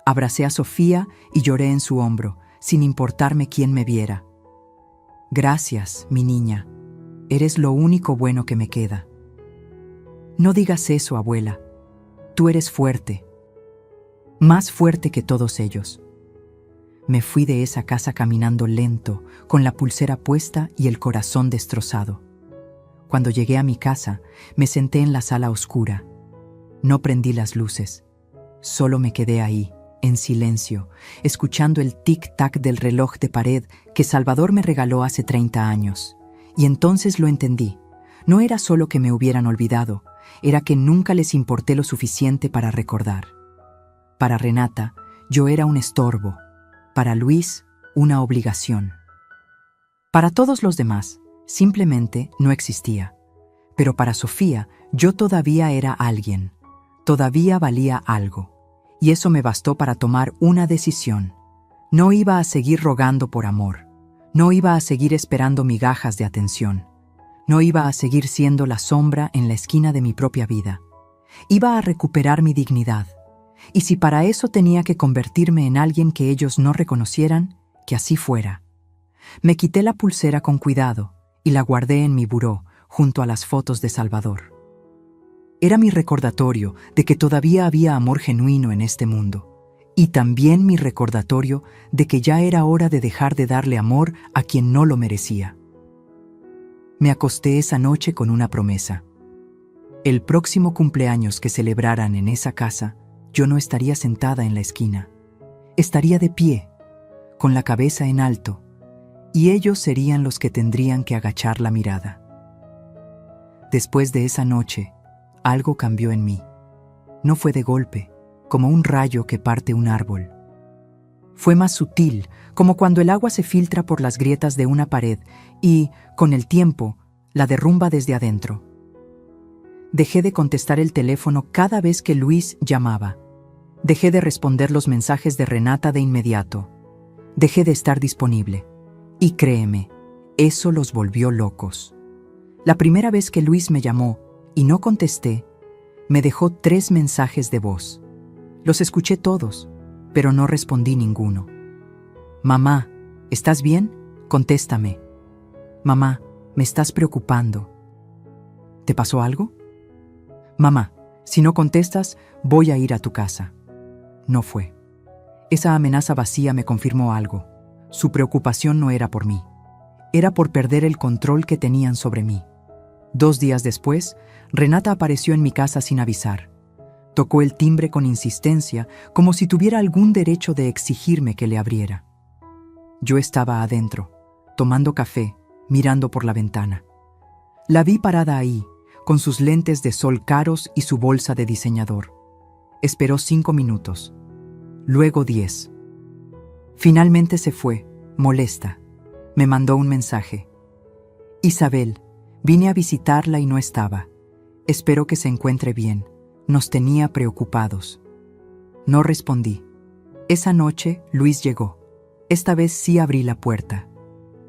Abracé a Sofía y lloré en su hombro, sin importarme quién me viera. «Gracias, mi niña. Eres lo único bueno que me queda». «No digas eso, abuela. Tú eres fuerte. Más fuerte que todos ellos». Me fui de esa casa caminando lento, con la pulsera puesta y el corazón destrozado. Cuando llegué a mi casa, me senté en la sala oscura. No prendí las luces. Solo me quedé ahí, en silencio, escuchando el tic-tac del reloj de pared que Salvador me regaló hace 30 años. Y entonces lo entendí. No era solo que me hubieran olvidado, era que nunca les importé lo suficiente para recordar. Para Renata, yo era un estorbo. Para Luis, una obligación. Para todos los demás, simplemente no existía. Pero para Sofía, yo todavía era alguien. Todavía valía algo. Y eso me bastó para tomar una decisión. No iba a seguir rogando por amor. No iba a seguir esperando migajas de atención. No iba a seguir siendo la sombra en la esquina de mi propia vida. Iba a recuperar mi dignidad. Y si para eso tenía que convertirme en alguien que ellos no reconocieran, que así fuera. Me quité la pulsera con cuidado y la guardé en mi buró, junto a las fotos de Salvador. Era mi recordatorio de que todavía había amor genuino en este mundo. Y también mi recordatorio de que ya era hora de dejar de darle amor a quien no lo merecía. Me acosté esa noche con una promesa. El próximo cumpleaños que celebraran en esa casa, yo no estaría sentada en la esquina. Estaría de pie, con la cabeza en alto, y ellos serían los que tendrían que agachar la mirada. Después de esa noche, algo cambió en mí. No fue de golpe, como un rayo que parte un árbol. Fue más sutil, como cuando el agua se filtra por las grietas de una pared y, con el tiempo, la derrumba desde adentro. Dejé de contestar el teléfono cada vez que Luis llamaba. Dejé de responder los mensajes de Renata de inmediato. Dejé de estar disponible. Y créeme, eso los volvió locos. La primera vez que Luis me llamó y no contesté, me dejó 3 mensajes de voz. Los escuché todos, pero no respondí ninguno. Mamá, ¿estás bien? Contéstame. Mamá, me estás preocupando. ¿Te pasó algo? Mamá, si no contestas, voy a ir a tu casa. No fue. Esa amenaza vacía me confirmó algo. Su preocupación no era por mí. Era por perder el control que tenían sobre mí. 2 días después, Renata apareció en mi casa sin avisar. Tocó el timbre con insistencia, como si tuviera algún derecho de exigirme que le abriera. Yo estaba adentro, tomando café, mirando por la ventana. La vi parada ahí, con sus lentes de sol caros y su bolsa de diseñador. Esperó 5 minutos, luego 10. Finalmente se fue, molesta. Me mandó un mensaje. Isabel, vine a visitarla y no estaba. Espero que se encuentre bien. Nos tenía preocupados. No respondí. Esa noche, Luis llegó. Esta vez sí abrí la puerta.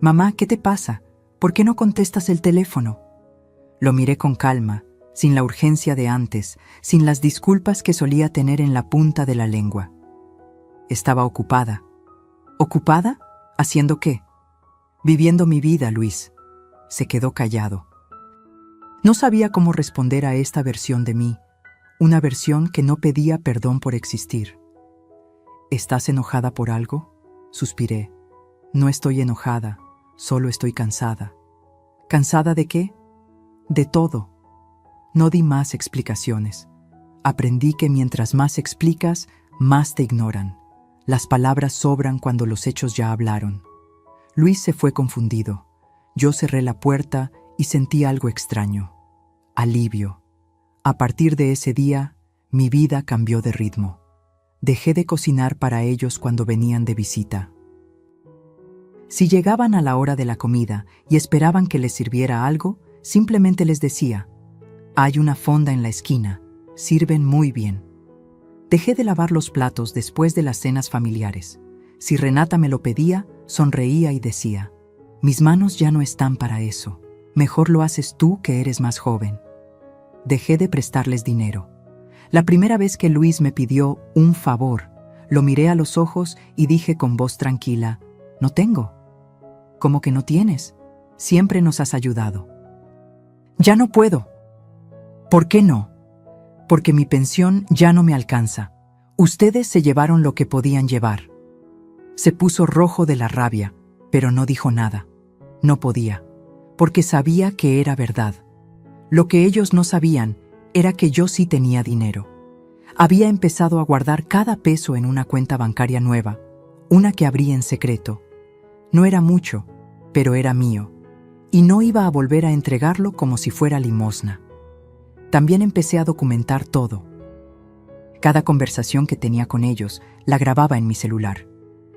Mamá, ¿qué te pasa? ¿Por qué no contestas el teléfono? Lo miré con calma, sin la urgencia de antes, sin las disculpas que solía tener en la punta de la lengua. Estaba ocupada. ¿Ocupada? ¿Haciendo qué? Viviendo mi vida, Luis. Se quedó callado. No sabía cómo responder a esta versión de mí, una versión que no pedía perdón por existir. ¿Estás enojada por algo? Suspiré. No estoy enojada, solo estoy cansada. ¿Cansada de qué? De todo. No di más explicaciones. Aprendí que mientras más explicas, más te ignoran. Las palabras sobran cuando los hechos ya hablaron. Luis se fue confundido. Yo cerré la puerta y sentí algo extraño. Alivio. A partir de ese día, mi vida cambió de ritmo. Dejé de cocinar para ellos cuando venían de visita. Si llegaban a la hora de la comida y esperaban que les sirviera algo, simplemente les decía: hay una fonda en la esquina, sirven muy bien. Dejé de lavar los platos después de las cenas familiares. Si Renata me lo pedía, sonreía y decía: mis manos ya no están para eso. Mejor lo haces tú, que eres más joven. Dejé de prestarles dinero. La primera vez que Luis me pidió un favor, lo miré a los ojos y dije con voz tranquila: no tengo. ¿Cómo que no tienes? Siempre nos has ayudado. Ya no puedo. ¿Por qué no? Porque mi pensión ya no me alcanza. Ustedes se llevaron lo que podían llevar. Se puso rojo de la rabia, pero no dijo nada. No podía, porque sabía que era verdad. Lo que ellos no sabían era que yo sí tenía dinero. Había empezado a guardar cada peso en una cuenta bancaria nueva, una que abrí en secreto. No era mucho, pero era mío, y no iba a volver a entregarlo como si fuera limosna. También empecé a documentar todo. Cada conversación que tenía con ellos la grababa en mi celular.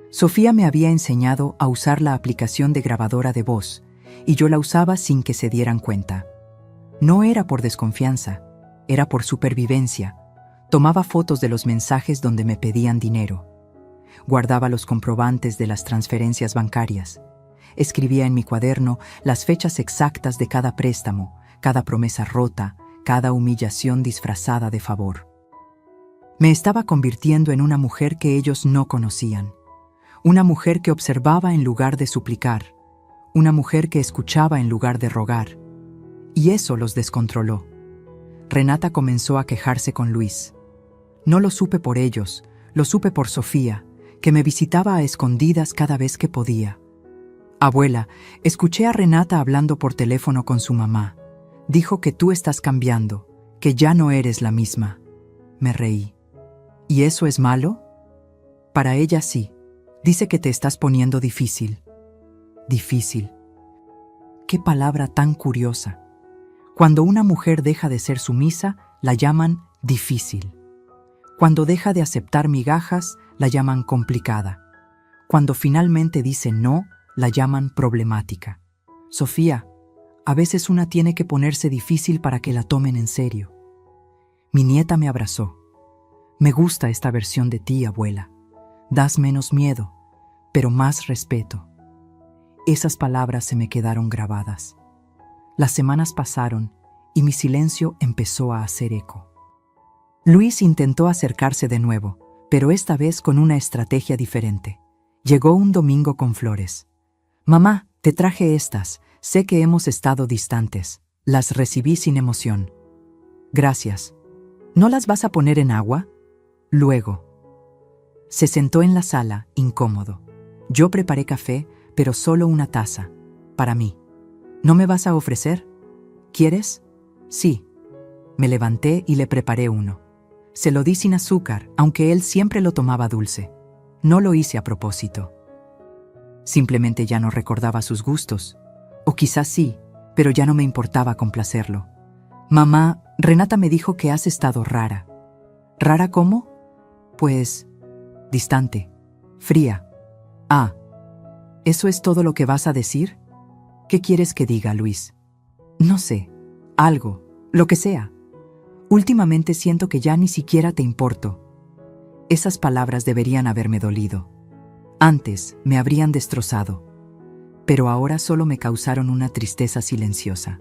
Sofía me había enseñado a usar la aplicación de grabadora de voz y yo la usaba sin que se dieran cuenta. No era por desconfianza, era por supervivencia. Tomaba fotos de los mensajes donde me pedían dinero. Guardaba los comprobantes de las transferencias bancarias. Escribía en mi cuaderno las fechas exactas de cada préstamo, cada promesa rota, cada humillación disfrazada de favor. Me estaba convirtiendo en una mujer que ellos no conocían. Una mujer que observaba en lugar de suplicar. Una mujer que escuchaba en lugar de rogar. Y eso los descontroló. Renata comenzó a quejarse con Luis. No lo supe por ellos, lo supe por Sofía, que me visitaba a escondidas cada vez que podía. Abuela, escuché a Renata hablando por teléfono con su mamá. Dijo que tú estás cambiando, que ya no eres la misma. Me reí. ¿Y eso es malo? Para ella sí. Dice que te estás poniendo difícil. Difícil. Qué palabra tan curiosa. Cuando una mujer deja de ser sumisa, la llaman difícil. Cuando deja de aceptar migajas, la llaman complicada. Cuando finalmente dice no, la llaman problemática. Sofía, a veces una tiene que ponerse difícil para que la tomen en serio. Mi nieta me abrazó. Me gusta esta versión de ti, abuela. Das menos miedo, pero más respeto. Esas palabras se me quedaron grabadas. Las semanas pasaron y mi silencio empezó a hacer eco. Luis intentó acercarse de nuevo, pero esta vez con una estrategia diferente. Llegó un domingo con flores. Mamá, te traje estas. Sé que hemos estado distantes. Las recibí sin emoción. Gracias. ¿No las vas a poner en agua? Luego. Se sentó en la sala, incómodo. Yo preparé café, pero solo una taza. Para mí. ¿No me vas a ofrecer? ¿Quieres? Sí. Me levanté y le preparé uno. Se lo di sin azúcar, aunque él siempre lo tomaba dulce. No lo hice a propósito. Simplemente ya no recordaba sus gustos. O quizás sí, pero ya no me importaba complacerlo. Mamá, Renata me dijo que has estado rara. ¿Rara cómo? Pues, distante, fría. Ah, ¿eso es todo lo que vas a decir? ¿Qué quieres que diga, Luis? No sé, algo, lo que sea. Últimamente siento que ya ni siquiera te importo. Esas palabras deberían haberme dolido. Antes me habrían destrozado, pero ahora solo me causaron una tristeza silenciosa.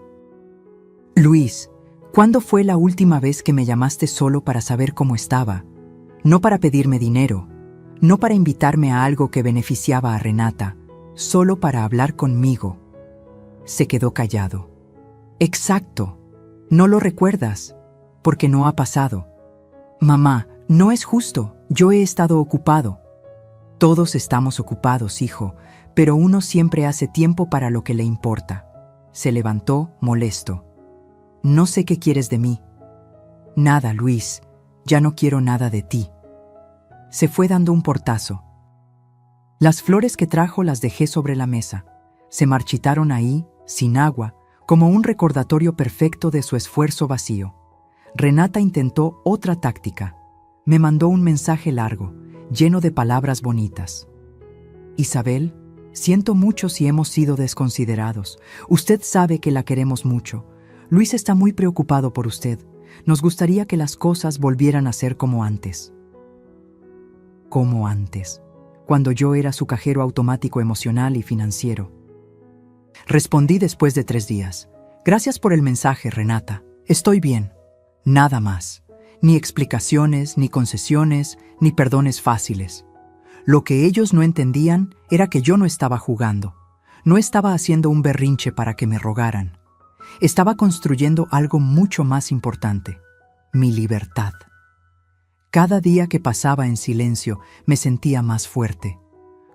Luis, ¿cuándo fue la última vez que me llamaste solo para saber cómo estaba? No para pedirme dinero, no para invitarme a algo que beneficiaba a Renata, solo para hablar conmigo. Se quedó callado. Exacto, no lo recuerdas, porque no ha pasado. Mamá, no es justo, yo he estado ocupado. Todos estamos ocupados, hijo, pero uno siempre hace tiempo para lo que le importa. Se levantó, molesto. No sé qué quieres de mí. Nada, Luis, ya no quiero nada de ti. Se fue dando un portazo. Las flores que trajo las dejé sobre la mesa. Se marchitaron ahí, sin agua, como un recordatorio perfecto de su esfuerzo vacío. Renata intentó otra táctica. Me mandó un mensaje largo, lleno de palabras bonitas. Isabel, siento mucho si hemos sido desconsiderados. Usted sabe que la queremos mucho. Luis está muy preocupado por usted. Nos gustaría que las cosas volvieran a ser como antes. Como antes, cuando yo era su cajero automático emocional y financiero. Respondí después de 3 días. Gracias por el mensaje, Renata. Estoy bien. Nada más. Ni explicaciones, ni concesiones, ni perdones fáciles. Lo que ellos no entendían era que yo no estaba jugando. No estaba haciendo un berrinche para que me rogaran. Estaba construyendo algo mucho más importante. Mi libertad. Cada día que pasaba en silencio me sentía más fuerte.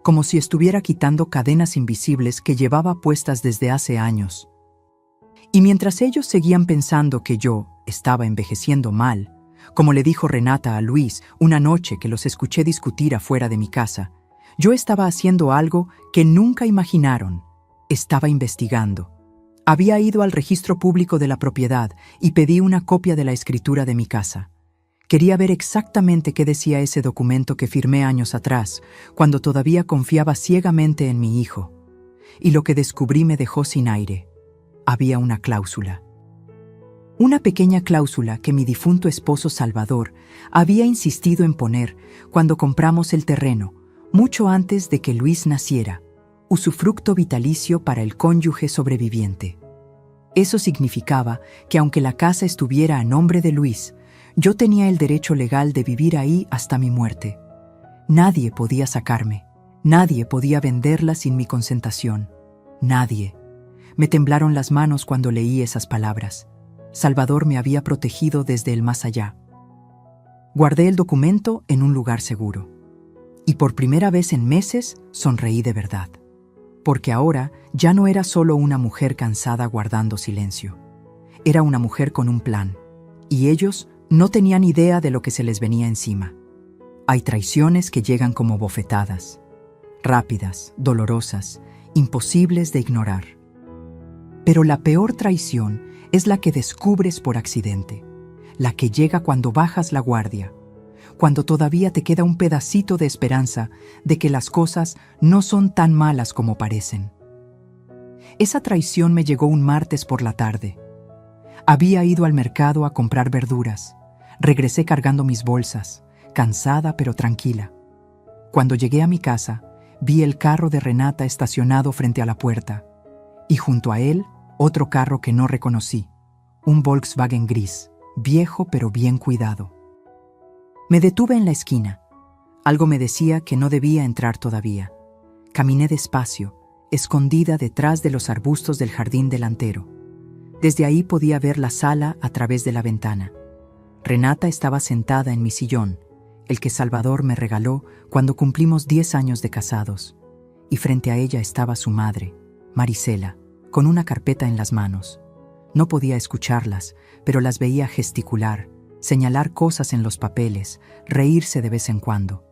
Como si estuviera quitando cadenas invisibles que llevaba puestas desde hace años. Y mientras ellos seguían pensando que yo estaba envejeciendo mal, como le dijo Renata a Luis una noche que los escuché discutir afuera de mi casa, yo estaba haciendo algo que nunca imaginaron. Estaba investigando. Había ido al registro público de la propiedad y pedí una copia de la escritura de mi casa. Quería ver exactamente qué decía ese documento que firmé años atrás, cuando todavía confiaba ciegamente en mi hijo. Y lo que descubrí me dejó sin aire. Había una cláusula. Una pequeña cláusula que mi difunto esposo Salvador había insistido en poner cuando compramos el terreno, mucho antes de que Luis naciera, usufructo vitalicio para el cónyuge sobreviviente. Eso significaba que aunque la casa estuviera a nombre de Luis, yo tenía el derecho legal de vivir ahí hasta mi muerte. Nadie podía sacarme, nadie podía venderla sin mi consentación. Nadie. Me temblaron las manos cuando leí esas palabras. Salvador me había protegido desde el más allá. Guardé el documento en un lugar seguro. Y por primera vez en meses sonreí de verdad. Porque ahora ya no era solo una mujer cansada guardando silencio. Era una mujer con un plan. Y ellos no tenían idea de lo que se les venía encima. Hay traiciones que llegan como bofetadas. Rápidas, dolorosas, imposibles de ignorar. Pero la peor traición es la que descubres por accidente. La que llega cuando bajas la guardia. Cuando todavía te queda un pedacito de esperanza de que las cosas no son tan malas como parecen. Esa traición me llegó un martes por la tarde. Había ido al mercado a comprar verduras. Regresé cargando mis bolsas, cansada pero tranquila. Cuando llegué a mi casa, vi el carro de Renata estacionado frente a la puerta, y junto a él, otro carro que no reconocí, un Volkswagen gris, viejo pero bien cuidado. Me detuve en la esquina. Algo me decía que no debía entrar todavía. Caminé despacio, escondida detrás de los arbustos del jardín delantero. Desde ahí podía ver la sala a través de la ventana. Renata estaba sentada en mi sillón, el que Salvador me regaló cuando cumplimos 10 años de casados, y frente a ella estaba su madre, Marisela, con una carpeta en las manos. No podía escucharlas, pero las veía gesticular, señalar cosas en los papeles, reírse de vez en cuando.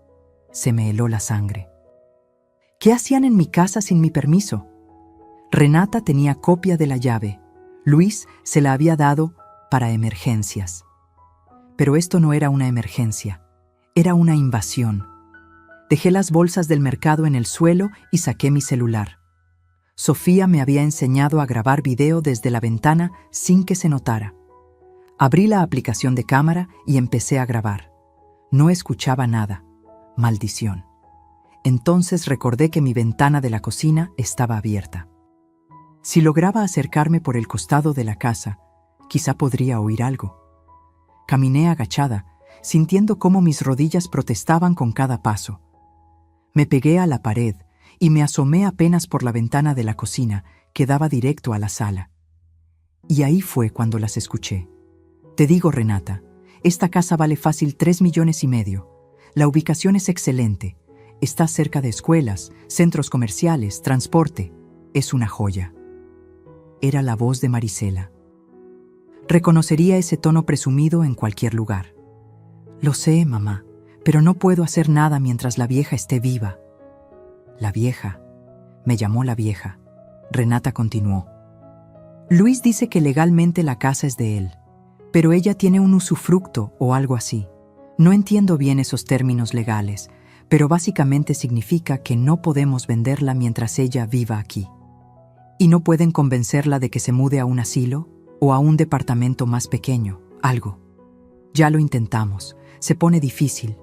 Se me heló la sangre. ¿Qué hacían en mi casa sin mi permiso? Renata tenía copia de la llave. Luis se la había dado para emergencias. Pero esto no era una emergencia, era una invasión. Dejé las bolsas del mercado en el suelo y saqué mi celular. Sofía me había enseñado a grabar video desde la ventana sin que se notara. Abrí la aplicación de cámara y empecé a grabar. No escuchaba nada. Maldición. Entonces recordé que mi ventana de la cocina estaba abierta. Si lograba acercarme por el costado de la casa, quizá podría oír algo. Caminé agachada, sintiendo cómo mis rodillas protestaban con cada paso. Me pegué a la pared y me asomé apenas por la ventana de la cocina que daba directo a la sala. Y ahí fue cuando las escuché. Te digo, Renata, esta casa vale fácil 3,5 millones. La ubicación es excelente. Está cerca de escuelas, centros comerciales, transporte. Es una joya. Era la voz de Marisela. Reconocería ese tono presumido en cualquier lugar. Lo sé, mamá, pero no puedo hacer nada mientras la vieja esté viva. La vieja. Me llamó la vieja. Renata continuó. Luis dice que legalmente la casa es de él, pero ella tiene un usufructo o algo así. No entiendo bien esos términos legales, pero básicamente significa que no podemos venderla mientras ella viva aquí. ¿Y no pueden convencerla de que se mude a un asilo o a un departamento más pequeño, algo? Ya lo intentamos, se pone difícil.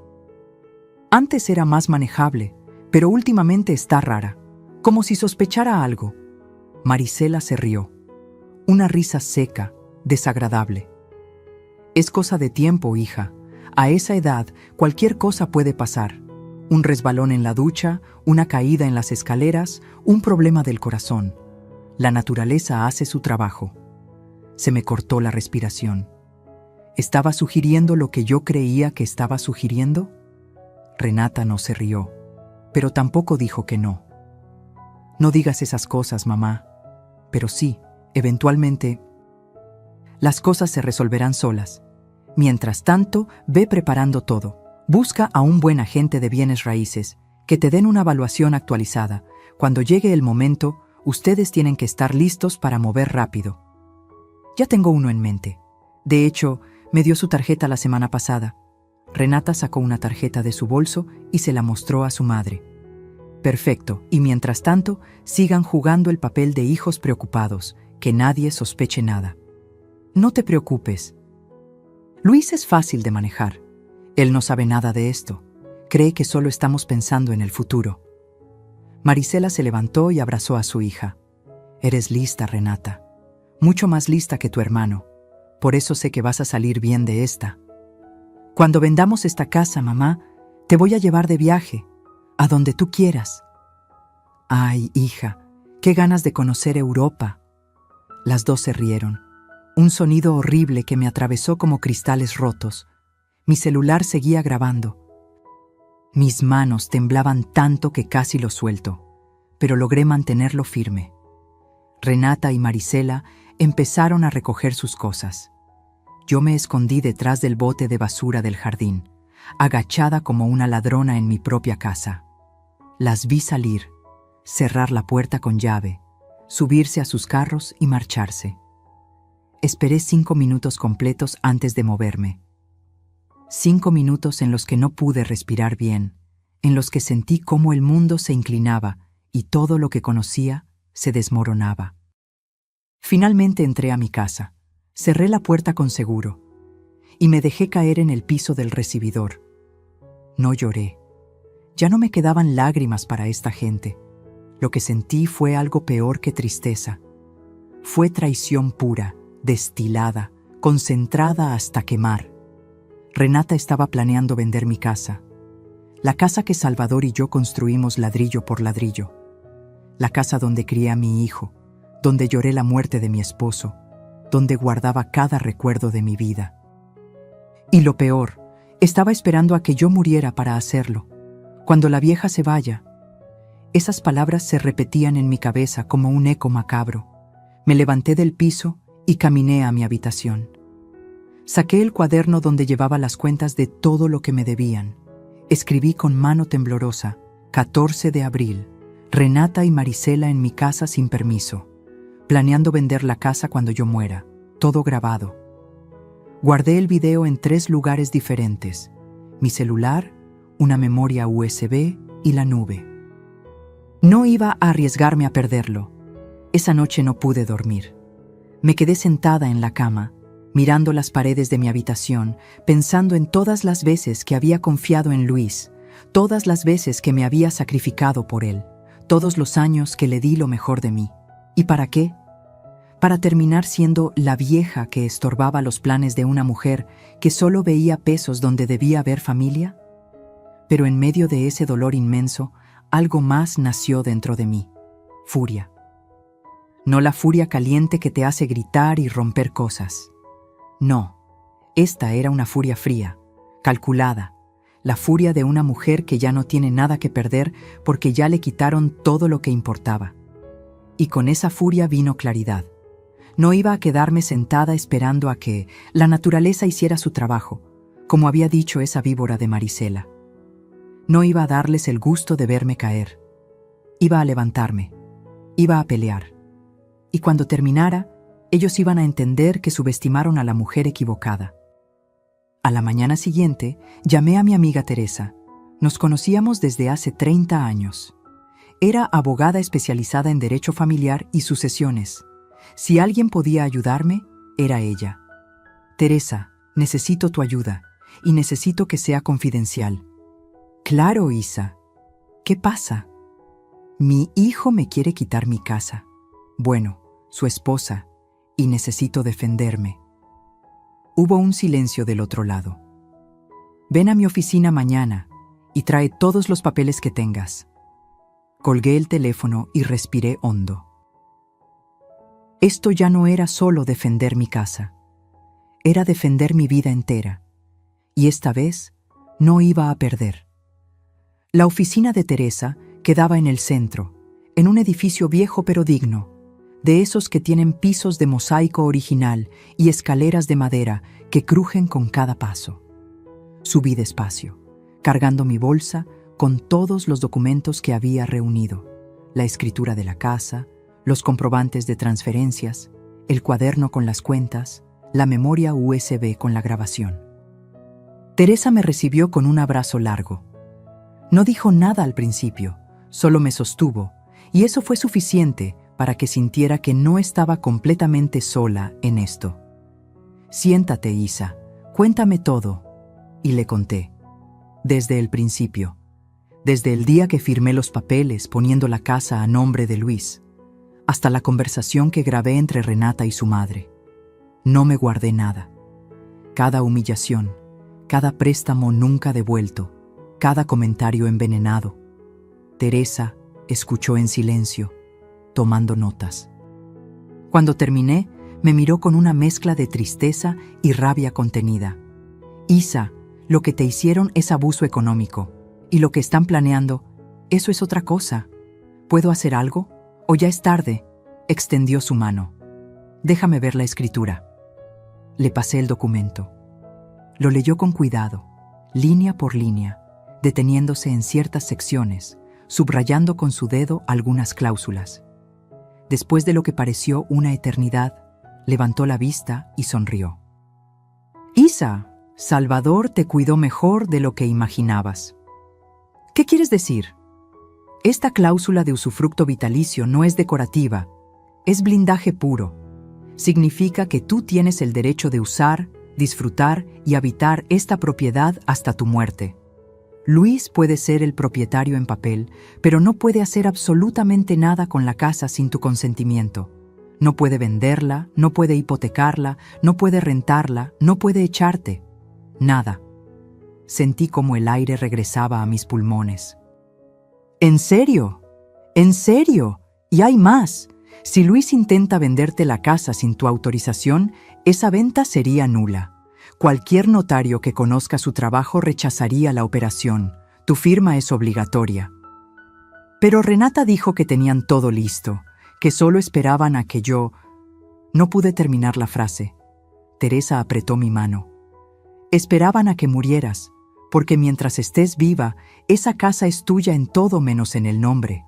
Antes era más manejable, pero últimamente está rara, como si sospechara algo. Marisela se rió. Una risa seca, desagradable. Es cosa de tiempo, hija. A esa edad, cualquier cosa puede pasar. Un resbalón en la ducha, una caída en las escaleras, un problema del corazón. La naturaleza hace su trabajo. Se me cortó la respiración. ¿Estaba sugiriendo lo que yo creía que estaba sugiriendo? Renata no se rió, pero tampoco dijo que no. No digas esas cosas, mamá. Pero sí, eventualmente, las cosas se resolverán solas. Mientras tanto, ve preparando todo. Busca a un buen agente de bienes raíces, que te den una evaluación actualizada. Cuando llegue el momento, Ustedes tienen que estar listos para mover rápido. Ya tengo uno en mente. De hecho, me dio su tarjeta la semana pasada. Renata sacó una tarjeta de su bolso y se la mostró a su madre. Perfecto, y mientras tanto, sigan jugando el papel de hijos preocupados, que nadie sospeche nada. No te preocupes. Luis es fácil de manejar. Él no sabe nada de esto. Cree que solo estamos pensando en el futuro. Marisela se levantó y abrazó a su hija. Eres lista, Renata. Mucho más lista que tu hermano. Por eso sé que vas a salir bien de esta. Cuando vendamos esta casa, mamá, te voy a llevar de viaje, a donde tú quieras. Ay, hija, qué ganas de conocer Europa. Las dos se rieron. Un sonido horrible que me atravesó como cristales rotos. Mi celular seguía grabando. Mis manos temblaban tanto que casi lo suelto, pero logré mantenerlo firme. Renata y Marisela empezaron a recoger sus cosas. Yo me escondí detrás del bote de basura del jardín, agachada como una ladrona en mi propia casa. Las vi salir, cerrar la puerta con llave, subirse a sus carros y marcharse. Esperé 5 minutos completos antes de moverme. 5 minutos en los que no pude respirar bien, en los que sentí cómo el mundo se inclinaba y todo lo que conocía se desmoronaba. Finalmente entré a mi casa, cerré la puerta con seguro y me dejé caer en el piso del recibidor. No lloré. Ya no me quedaban lágrimas para esta gente. Lo que sentí fue algo peor que tristeza. Fue traición pura, destilada, concentrada hasta quemar. Renata estaba planeando vender mi casa. La casa que Salvador y yo construimos ladrillo por ladrillo. La casa donde crié a mi hijo, donde lloré la muerte de mi esposo, donde guardaba cada recuerdo de mi vida. Y lo peor, estaba esperando a que yo muriera para hacerlo. Cuando la vieja se vaya. Esas palabras se repetían en mi cabeza como un eco macabro. Me levanté del piso y caminé a mi habitación. Saqué el cuaderno donde llevaba las cuentas de todo lo que me debían. Escribí con mano temblorosa, 14 de abril, Renata y Marisela en mi casa sin permiso, planeando vender la casa cuando yo muera, todo grabado. Guardé el video en 3 lugares diferentes, mi celular, una memoria USB y la nube. No iba a arriesgarme a perderlo. Esa noche no pude dormir. Me quedé sentada en la cama, mirando las paredes de mi habitación, pensando en todas las veces que había confiado en Luis, todas las veces que me había sacrificado por él, todos los años que le di lo mejor de mí. ¿Y para qué? ¿Para terminar siendo la vieja que estorbaba los planes de una mujer que solo veía pesos donde debía haber familia? Pero en medio de ese dolor inmenso, algo más nació dentro de mí: furia. No la furia caliente que te hace gritar y romper cosas. No, esta era una furia fría, calculada, la furia de una mujer que ya no tiene nada que perder porque ya le quitaron todo lo que importaba. Y con esa furia vino claridad. No iba a quedarme sentada esperando a que la naturaleza hiciera su trabajo, como había dicho esa víbora de Marisela. No iba a darles el gusto de verme caer. Iba a levantarme, iba a pelear. Y cuando terminara, ellos iban a entender que subestimaron a la mujer equivocada. A la mañana siguiente, llamé a mi amiga Teresa. Nos conocíamos desde hace 30 años. Era abogada especializada en derecho familiar y sucesiones. Si alguien podía ayudarme, era ella. Teresa, necesito tu ayuda, y necesito que sea confidencial. Claro, Isa. ¿Qué pasa? Mi hijo me quiere quitar mi casa. Bueno, su esposa, y necesito defenderme. Hubo un silencio del otro lado. Ven a mi oficina mañana y trae todos los papeles que tengas. Colgué el teléfono y respiré hondo. Esto ya no era solo defender mi casa. Era defender mi vida entera. Y esta vez no iba a perder. La oficina de Teresa quedaba en el centro, en un edificio viejo pero digno, de esos que tienen pisos de mosaico original y escaleras de madera que crujen con cada paso. Subí despacio, cargando mi bolsa con todos los documentos que había reunido, la escritura de la casa, los comprobantes de transferencias, el cuaderno con las cuentas, la memoria USB con la grabación. Teresa me recibió con un abrazo largo. No dijo nada al principio, solo me sostuvo, y eso fue suficiente para que sintiera que no estaba completamente sola en esto. «Siéntate, Isa, cuéntame todo», y le conté. Desde el principio, desde el día que firmé los papeles poniendo la casa a nombre de Luis, hasta la conversación que grabé entre Renata y su madre. No me guardé nada. Cada humillación, cada préstamo nunca devuelto, cada comentario envenenado. Teresa escuchó en silencio, tomando notas. Cuando terminé, me miró con una mezcla de tristeza y rabia contenida. «Isa, lo que te hicieron es abuso económico, y lo que están planeando, eso es otra cosa. ¿Puedo hacer algo? ¿O ya es tarde?», extendió su mano. «Déjame ver la escritura». Le pasé el documento. Lo leyó con cuidado, línea por línea, deteniéndose en ciertas secciones, subrayando con su dedo algunas cláusulas. Después de lo que pareció una eternidad, levantó la vista y sonrió. «Isa, Salvador te cuidó mejor de lo que imaginabas». «¿Qué quieres decir?» «Esta cláusula de usufructo vitalicio no es decorativa, es blindaje puro. Significa que tú tienes el derecho de usar, disfrutar y habitar esta propiedad hasta tu muerte. Luis puede ser el propietario en papel, pero no puede hacer absolutamente nada con la casa sin tu consentimiento. No puede venderla, no puede hipotecarla, no puede rentarla, no puede echarte. Nada». Sentí como el aire regresaba a mis pulmones. «¿En serio? ¿En serio? Y hay más. Si Luis intenta venderte la casa sin tu autorización, esa venta sería nula. Cualquier notario que conozca su trabajo rechazaría la operación. Tu firma es obligatoria». Pero Renata dijo que tenían todo listo, que solo esperaban a que yo... No pude terminar la frase. Teresa apretó mi mano. «Esperaban a que murieras, porque mientras estés viva, esa casa es tuya en todo menos en el nombre».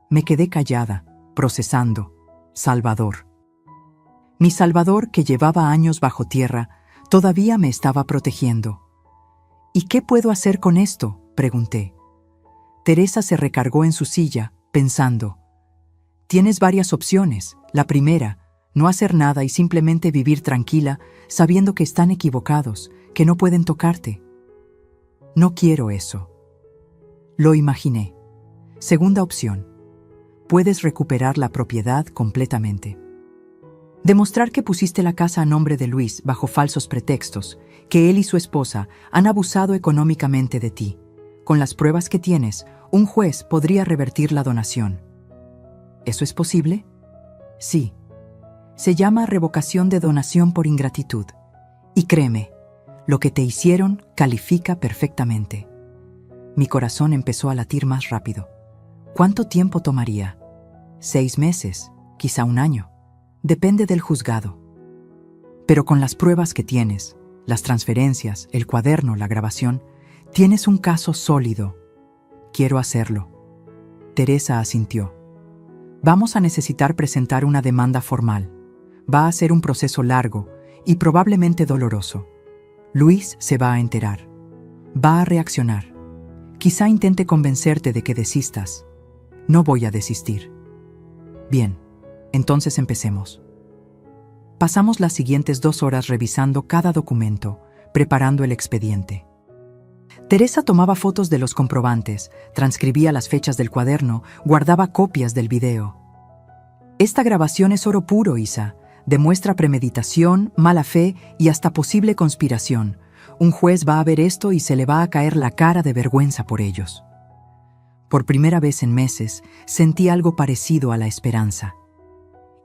Me quedé callada, procesando. Salvador. Mi Salvador, que llevaba años bajo tierra, todavía me estaba protegiendo. «¿Y qué puedo hacer con esto?», pregunté. Teresa se recargó en su silla, pensando. «Tienes varias opciones. La primera, no hacer nada y simplemente vivir tranquila, sabiendo que están equivocados, que no pueden tocarte». «No quiero eso». Lo imaginé. Segunda opción. Puedes recuperar la propiedad completamente. Demostrar que pusiste la casa a nombre de Luis bajo falsos pretextos, que él y su esposa han abusado económicamente de ti. Con las pruebas que tienes, un juez podría revertir la donación. ¿Eso es posible? Sí. Se llama revocación de donación por ingratitud. Y créeme, lo que te hicieron califica perfectamente. Mi corazón empezó a latir más rápido. ¿Cuánto tiempo tomaría? 6 meses, quizá 1 año. Depende del juzgado. Pero con las pruebas que tienes, las transferencias, el cuaderno, la grabación, tienes un caso sólido. Quiero hacerlo. Teresa asintió. Vamos a necesitar presentar una demanda formal. Va a ser un proceso largo y probablemente doloroso. Luis se va a enterar. Va a reaccionar. Quizá intente convencerte de que desistas. No voy a desistir. Bien, entonces empecemos. Pasamos las siguientes 2 horas revisando cada documento, preparando el expediente. Teresa tomaba fotos de los comprobantes, transcribía las fechas del cuaderno, guardaba copias del video. Esta grabación es oro puro, Isa. Demuestra premeditación, mala fe y hasta posible conspiración. Un juez va a ver esto y se le va a caer la cara de vergüenza por ellos. Por primera vez en meses, sentí algo parecido a la esperanza.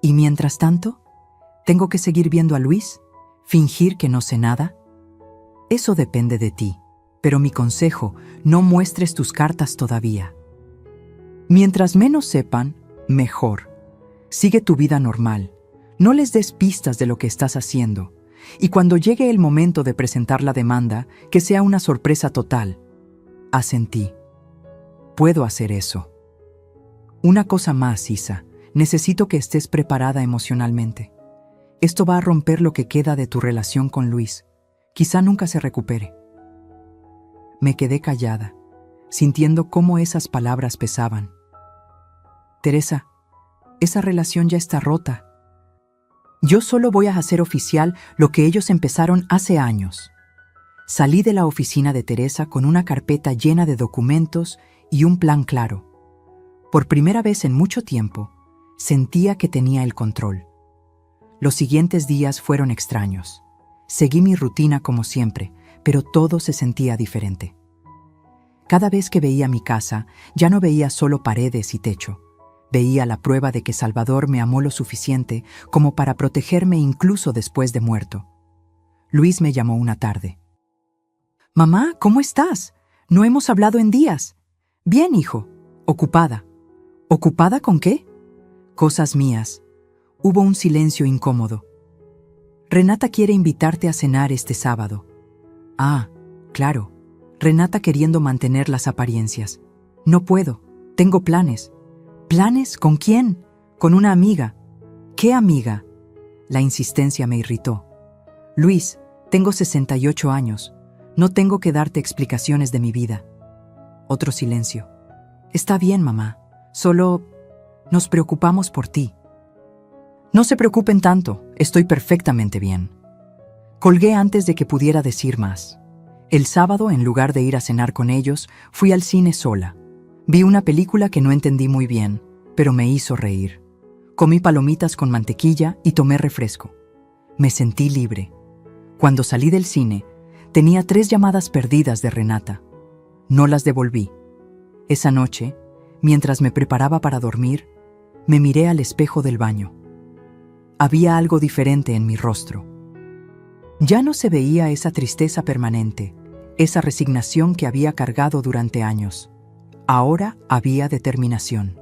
¿Y mientras tanto? ¿Tengo que seguir viendo a Luis? ¿Fingir que no sé nada? Eso depende de ti, pero mi consejo, no muestres tus cartas todavía. Mientras menos sepan, mejor. Sigue tu vida normal. No les des pistas de lo que estás haciendo. Y cuando llegue el momento de presentar la demanda, que sea una sorpresa total. Asentí. Puedo hacer eso. Una cosa más, Isa. Necesito que estés preparada emocionalmente. Esto va a romper lo que queda de tu relación con Luis. Quizá nunca se recupere. Me quedé callada, sintiendo cómo esas palabras pesaban. Teresa, esa relación ya está rota. Yo solo voy a hacer oficial lo que ellos empezaron hace años. Salí de la oficina de Teresa con una carpeta llena de documentos y un plan claro. Por primera vez en mucho tiempo, sentía que tenía el control. Los siguientes días fueron extraños. Seguí mi rutina como siempre, pero todo se sentía diferente. Cada vez que veía mi casa, ya no veía solo paredes y techo. Veía la prueba de que Salvador me amó lo suficiente como para protegerme incluso después de muerto. Luis me llamó una tarde. «Mamá, ¿cómo estás? No hemos hablado en días». «Bien, hijo. Ocupada». «¿Ocupada con qué?» «Cosas mías». Hubo un silencio incómodo. «Renata quiere invitarte a cenar este sábado». «Ah, claro». Renata queriendo mantener las apariencias. «No puedo. Tengo planes». «¿Planes? ¿Con quién?» «Con una amiga». «¿Qué amiga?» La insistencia me irritó. «Luis, tengo 68 años. No tengo que darte explicaciones de mi vida». Otro silencio. «Está bien, mamá. Solo nos preocupamos por ti». «No se preocupen tanto. Estoy perfectamente bien». Colgué antes de que pudiera decir más. El sábado, en lugar de ir a cenar con ellos, fui al cine sola. Vi una película que no entendí muy bien, pero me hizo reír. Comí palomitas con mantequilla y tomé refresco. Me sentí libre. Cuando salí del cine, tenía 3 llamadas perdidas de Renata. No las devolví. Esa noche, mientras me preparaba para dormir, me miré al espejo del baño. Había algo diferente en mi rostro. Ya no se veía esa tristeza permanente, esa resignación que había cargado durante años. Ahora había determinación.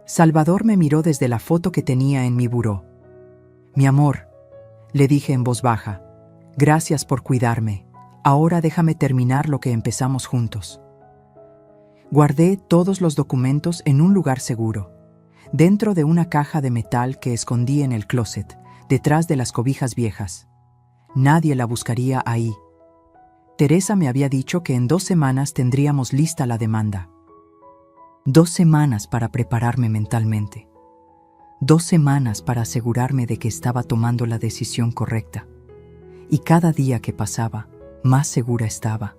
Salvador me miró desde la foto que tenía en mi buró. «Mi amor», le dije en voz baja, «gracias por cuidarme. Ahora déjame terminar lo que empezamos juntos». Guardé todos los documentos en un lugar seguro, dentro de una caja de metal que escondí en el closet, detrás de las cobijas viejas. Nadie la buscaría ahí. Teresa me había dicho que en 2 semanas tendríamos lista la demanda. 2 semanas para prepararme mentalmente. 2 semanas para asegurarme de que estaba tomando la decisión correcta. Y cada día que pasaba, más segura estaba.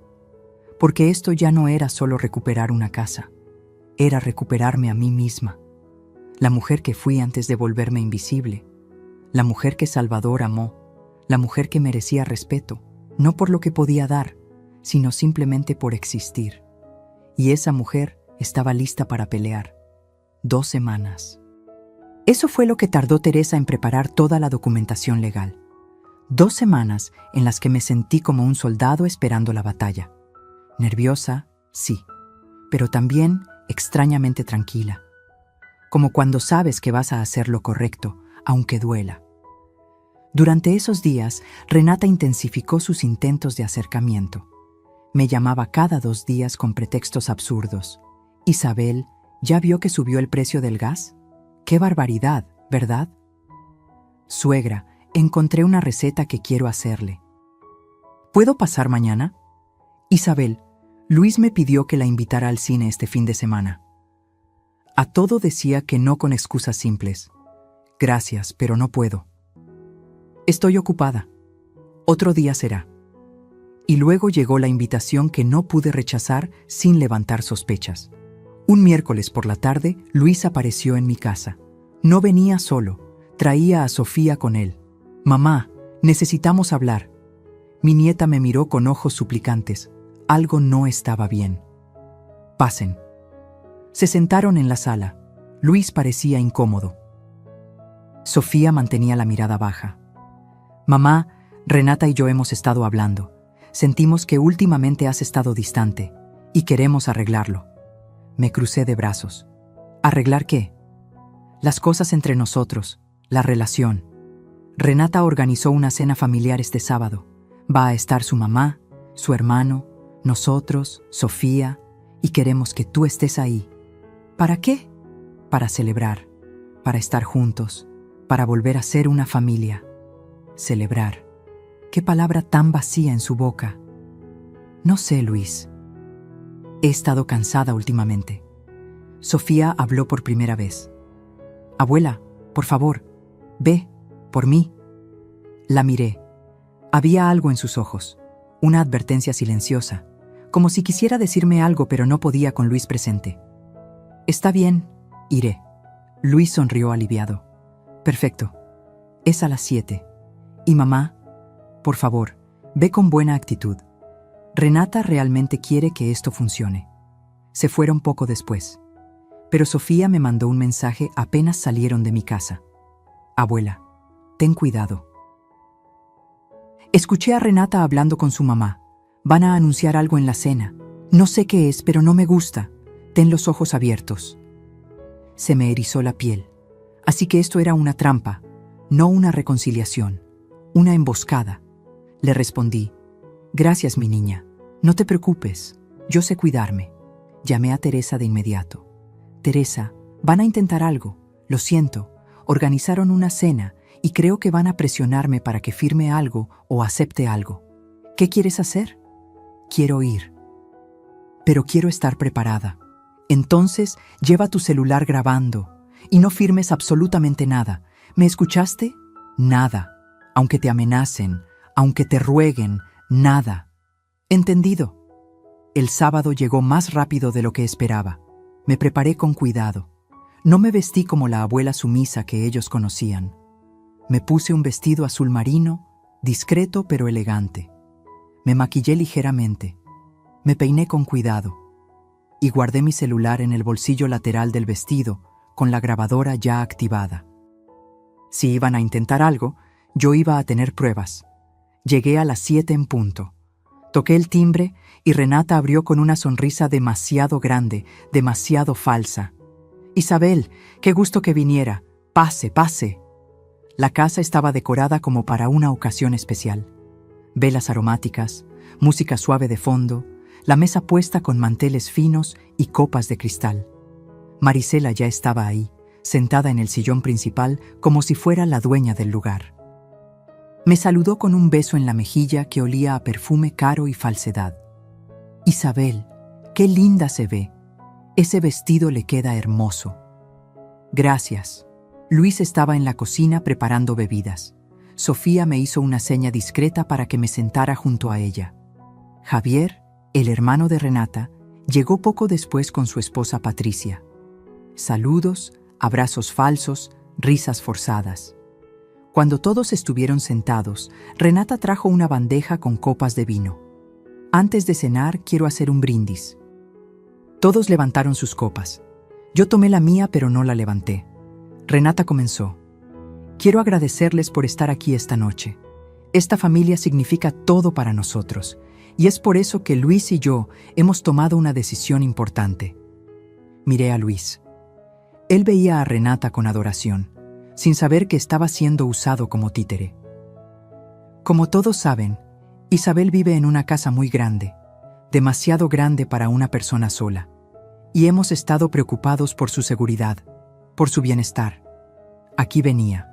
Porque esto ya no era solo recuperar una casa. Era recuperarme a mí misma. La mujer que fui antes de volverme invisible. La mujer que Salvador amó. La mujer que merecía respeto. No por lo que podía dar, sino simplemente por existir. Y esa mujer estaba lista para pelear. 2 semanas. Eso fue lo que tardó Teresa en preparar toda la documentación legal. 2 semanas en las que me sentí como un soldado esperando la batalla. Nerviosa, sí, pero también extrañamente tranquila. Como cuando sabes que vas a hacer lo correcto, aunque duela. Durante esos días, Renata intensificó sus intentos de acercamiento. Me llamaba cada 2 días con pretextos absurdos. «Isabel, ¿ya vio que subió el precio del gas? ¡Qué barbaridad!, ¿verdad? Suegra, encontré una receta que quiero hacerle. ¿Puedo pasar mañana? Isabel, Luis me pidió que la invitara al cine este fin de semana». A todo decía que no con excusas simples. «Gracias, pero no puedo». «Estoy ocupada. Otro día será». Y luego llegó la invitación que no pude rechazar sin levantar sospechas. Un miércoles por la tarde, Luis apareció en mi casa. No venía solo, traía a Sofía con él. «Mamá, necesitamos hablar». Mi nieta me miró con ojos suplicantes. Algo no estaba bien. «Pasen». Se sentaron en la sala. Luis parecía incómodo. Sofía mantenía la mirada baja. «Mamá, Renata y yo hemos estado hablando. Sentimos que últimamente has estado distante y queremos arreglarlo». Me crucé de brazos. ¿Arreglar qué? Las cosas entre nosotros, la relación. Renata organizó una cena familiar este sábado. Va a estar su mamá, su hermano, nosotros, Sofía, y queremos que tú estés ahí. ¿Para qué? Para celebrar. para estar juntos, para volver a ser una familia. Celebrar. Qué palabra tan vacía en su boca. No sé, Luis. He estado cansada últimamente. Sofía habló por primera vez. Abuela, por favor, ve, por mí. La miré. Había algo en sus ojos, una advertencia silenciosa, como si quisiera decirme algo pero no podía con Luis presente. Está bien, iré. Luis sonrió aliviado. Perfecto. Es a las 7. Y mamá, por favor, ve con buena actitud. Renata realmente quiere que esto funcione. Se fueron poco después. Pero Sofía me mandó un mensaje apenas salieron de mi casa. Abuela, ten cuidado. Escuché a Renata hablando con su mamá. Van a anunciar algo en la cena. No sé qué es, pero no me gusta. Ten los ojos abiertos. Se me erizó la piel. Así que esto era una trampa, no una reconciliación, una emboscada. Le respondí, gracias, mi niña. No te preocupes, yo sé cuidarme. Llamé a Teresa de inmediato. Teresa, van a intentar algo, lo siento. Organizaron una cena y creo que van a presionarme para que firme algo o acepte algo. ¿Qué quieres hacer? Quiero ir. Pero quiero estar preparada. Entonces, lleva tu celular grabando y no firmes absolutamente nada. ¿Me escuchaste? Nada. Aunque te amenacen, aunque te rueguen, nada. Entendido. El sábado llegó más rápido de lo que esperaba. Me preparé con cuidado. No me vestí como la abuela sumisa que ellos conocían. Me puse un vestido azul marino, discreto pero elegante. Me maquillé ligeramente. Me peiné con cuidado. Y guardé mi celular en el bolsillo lateral del vestido, con la grabadora ya activada. Si iban a intentar algo, yo iba a tener pruebas. Llegué a las 7 en punto. Toqué el timbre y Renata abrió con una sonrisa demasiado grande, demasiado falsa. Isabel, qué gusto que viniera. Pase, pase. La casa estaba decorada como para una ocasión especial. Velas aromáticas, música suave de fondo, la mesa puesta con manteles finos y copas de cristal. Marisela ya estaba ahí, sentada en el sillón principal como si fuera la dueña del lugar. Me saludó con un beso en la mejilla que olía a perfume caro y falsedad. Isabel, qué linda se ve. Ese vestido le queda hermoso. Gracias. Luis estaba en la cocina preparando bebidas. Sofía me hizo una seña discreta para que me sentara junto a ella. Javier, el hermano de Renata, llegó poco después con su esposa Patricia. Saludos, abrazos falsos, risas forzadas. Cuando todos estuvieron sentados, Renata trajo una bandeja con copas de vino. Antes de cenar, quiero hacer un brindis. Todos levantaron sus copas. Yo tomé la mía, pero no la levanté. Renata comenzó. Quiero agradecerles por estar aquí esta noche. Esta familia significa todo para nosotros, y es por eso que Luis y yo hemos tomado una decisión importante. Miré a Luis. Él veía a Renata con adoración, sin saber que estaba siendo usado como títere. Como todos saben, Isabel vive en una casa muy grande, demasiado grande para una persona sola, y hemos estado preocupados por su seguridad, por su bienestar. Aquí venía.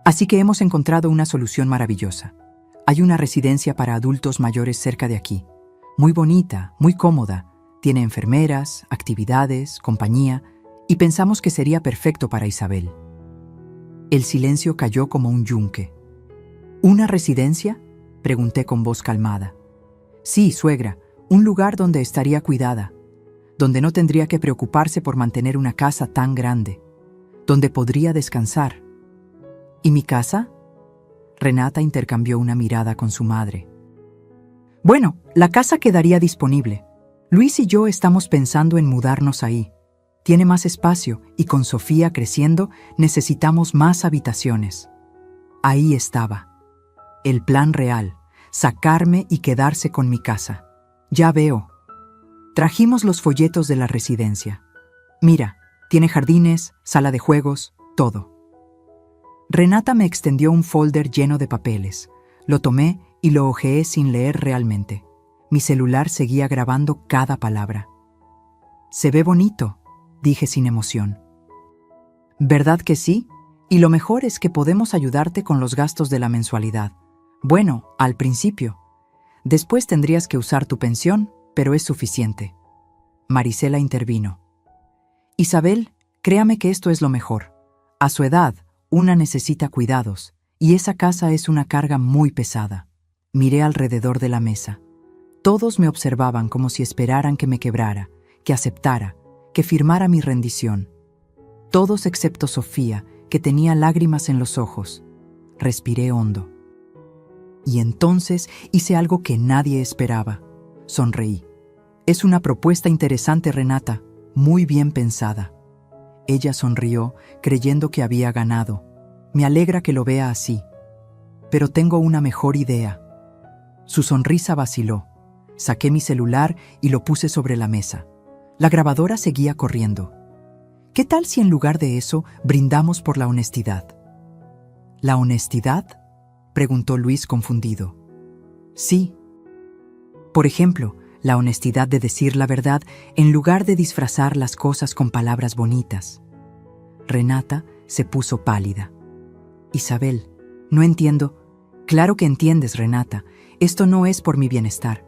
Así que hemos encontrado una solución maravillosa. Hay una residencia para adultos mayores cerca de aquí, muy bonita, muy cómoda, tiene enfermeras, actividades, compañía, y pensamos que sería perfecto para Isabel. El silencio cayó como un yunque. ¿Una residencia?, pregunté con voz calmada. Sí, suegra, un lugar donde estaría cuidada, donde no tendría que preocuparse por mantener una casa tan grande, donde podría descansar. ¿Y mi casa? Renata intercambió una mirada con su madre. Bueno, la casa quedaría disponible. Luis y yo estamos pensando en mudarnos ahí. Tiene más espacio y con Sofía creciendo necesitamos más habitaciones. Ahí estaba. El plan real, sacarme y quedarse con mi casa. Ya veo. Trajimos los folletos de la residencia. Mira, tiene jardines, sala de juegos, todo. Renata me extendió un folder lleno de papeles. Lo tomé y lo hojeé sin leer realmente. Mi celular seguía grabando cada palabra. Se ve bonito, dije sin emoción. ¿Verdad que sí? Y lo mejor es que podemos ayudarte con los gastos de la mensualidad. Bueno, al principio. Después tendrías que usar tu pensión, pero es suficiente. Marisela intervino. Isabel, créame que esto es lo mejor. A su edad, una necesita cuidados, y esa casa es una carga muy pesada. Miré alrededor de la mesa. Todos me observaban como si esperaran que me quebrara, que aceptara, que firmara mi rendición. Todos excepto Sofía, que tenía lágrimas en los ojos. Respiré hondo. Y entonces hice algo que nadie esperaba. Sonreí. Es una propuesta interesante, Renata, muy bien pensada. Ella sonrió, creyendo que había ganado. Me alegra que lo vea así. Pero tengo una mejor idea. Su sonrisa vaciló. Saqué mi celular y lo puse sobre la mesa. La grabadora seguía corriendo. ¿Qué tal si en lugar de eso brindamos por la honestidad? ¿La honestidad?, preguntó Luis confundido. Sí. Por ejemplo, la honestidad de decir la verdad en lugar de disfrazar las cosas con palabras bonitas. Renata se puso pálida. Isabel, no entiendo. Claro que entiendes, Renata. Esto no es por mi bienestar.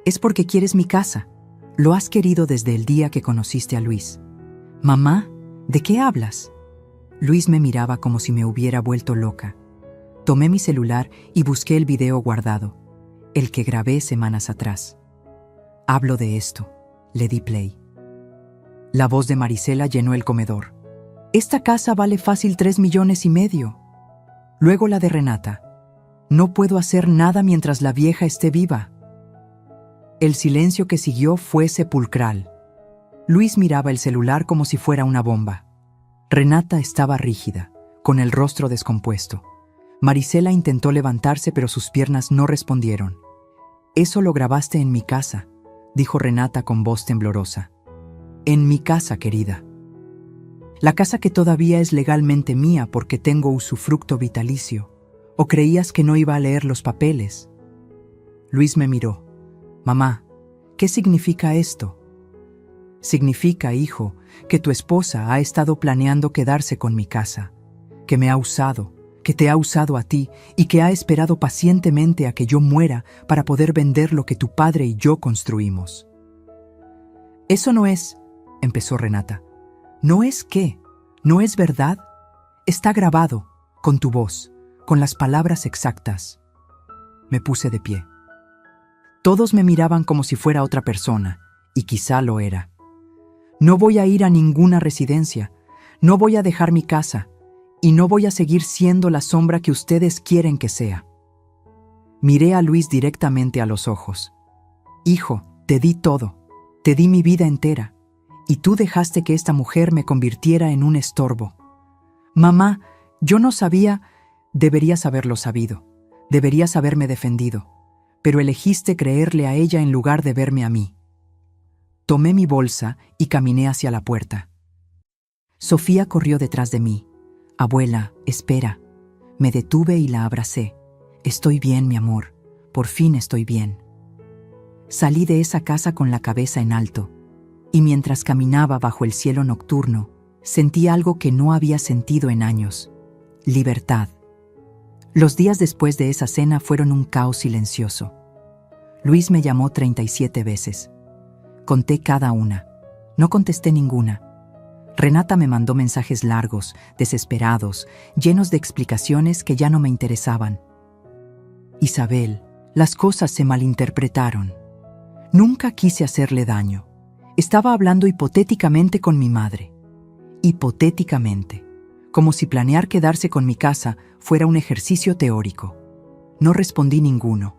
Es porque quieres mi casa. Lo has querido desde el día que conociste a Luis. Mamá, ¿de qué hablas? Luis me miraba como si me hubiera vuelto loca. Tomé mi celular y busqué el video guardado, el que grabé semanas atrás. Hablo de esto. Le di play. La voz de Marisela llenó el comedor. Esta casa vale fácil 3,5 millones. Luego la de Renata. No puedo hacer nada mientras la vieja esté viva. El silencio que siguió fue sepulcral. Luis miraba el celular como si fuera una bomba. Renata estaba rígida, con el rostro descompuesto. Marisela intentó levantarse, pero sus piernas no respondieron. «Eso lo grabaste en mi casa», dijo Renata con voz temblorosa. «En mi casa, querida. La casa que todavía es legalmente mía porque tengo usufructo vitalicio. ¿O creías que no iba a leer los papeles?» Luis me miró. «Mamá, ¿qué significa esto?» «Significa, hijo, que tu esposa ha estado planeando quedarse con mi casa, que me ha usado, que te ha usado a ti y que ha esperado pacientemente a que yo muera para poder vender lo que tu padre y yo construimos». «Eso no es», empezó Renata. «¿No es qué? ¿No es verdad? Está grabado, con tu voz, con las palabras exactas». Me puse de pie. Todos me miraban como si fuera otra persona, y quizá lo era. «No voy a ir a ninguna residencia, no voy a dejar mi casa, y no voy a seguir siendo la sombra que ustedes quieren que sea». Miré a Luis directamente a los ojos. «Hijo, te di todo, te di mi vida entera, y tú dejaste que esta mujer me convirtiera en un estorbo. Mamá, yo no sabía». «Deberías haberlo sabido, deberías haberme defendido, pero elegiste creerle a ella en lugar de verme a mí». Tomé mi bolsa y caminé hacia la puerta. Sofía corrió detrás de mí. «Abuela, espera». Me detuve y la abracé. «Estoy bien, mi amor. Por fin estoy bien». Salí de esa casa con la cabeza en alto, y mientras caminaba bajo el cielo nocturno, sentí algo que no había sentido en años: libertad. Los días después de esa cena fueron un caos silencioso. Luis me llamó 37 veces. Conté cada una. No contesté ninguna. Renata me mandó mensajes largos, desesperados, llenos de explicaciones que ya no me interesaban. «Isabel, las cosas se malinterpretaron. Nunca quise hacerle daño. Estaba hablando hipotéticamente con mi madre. Hipotéticamente. Como si planear quedarse con mi casa fuera un ejercicio teórico». No respondí ninguno.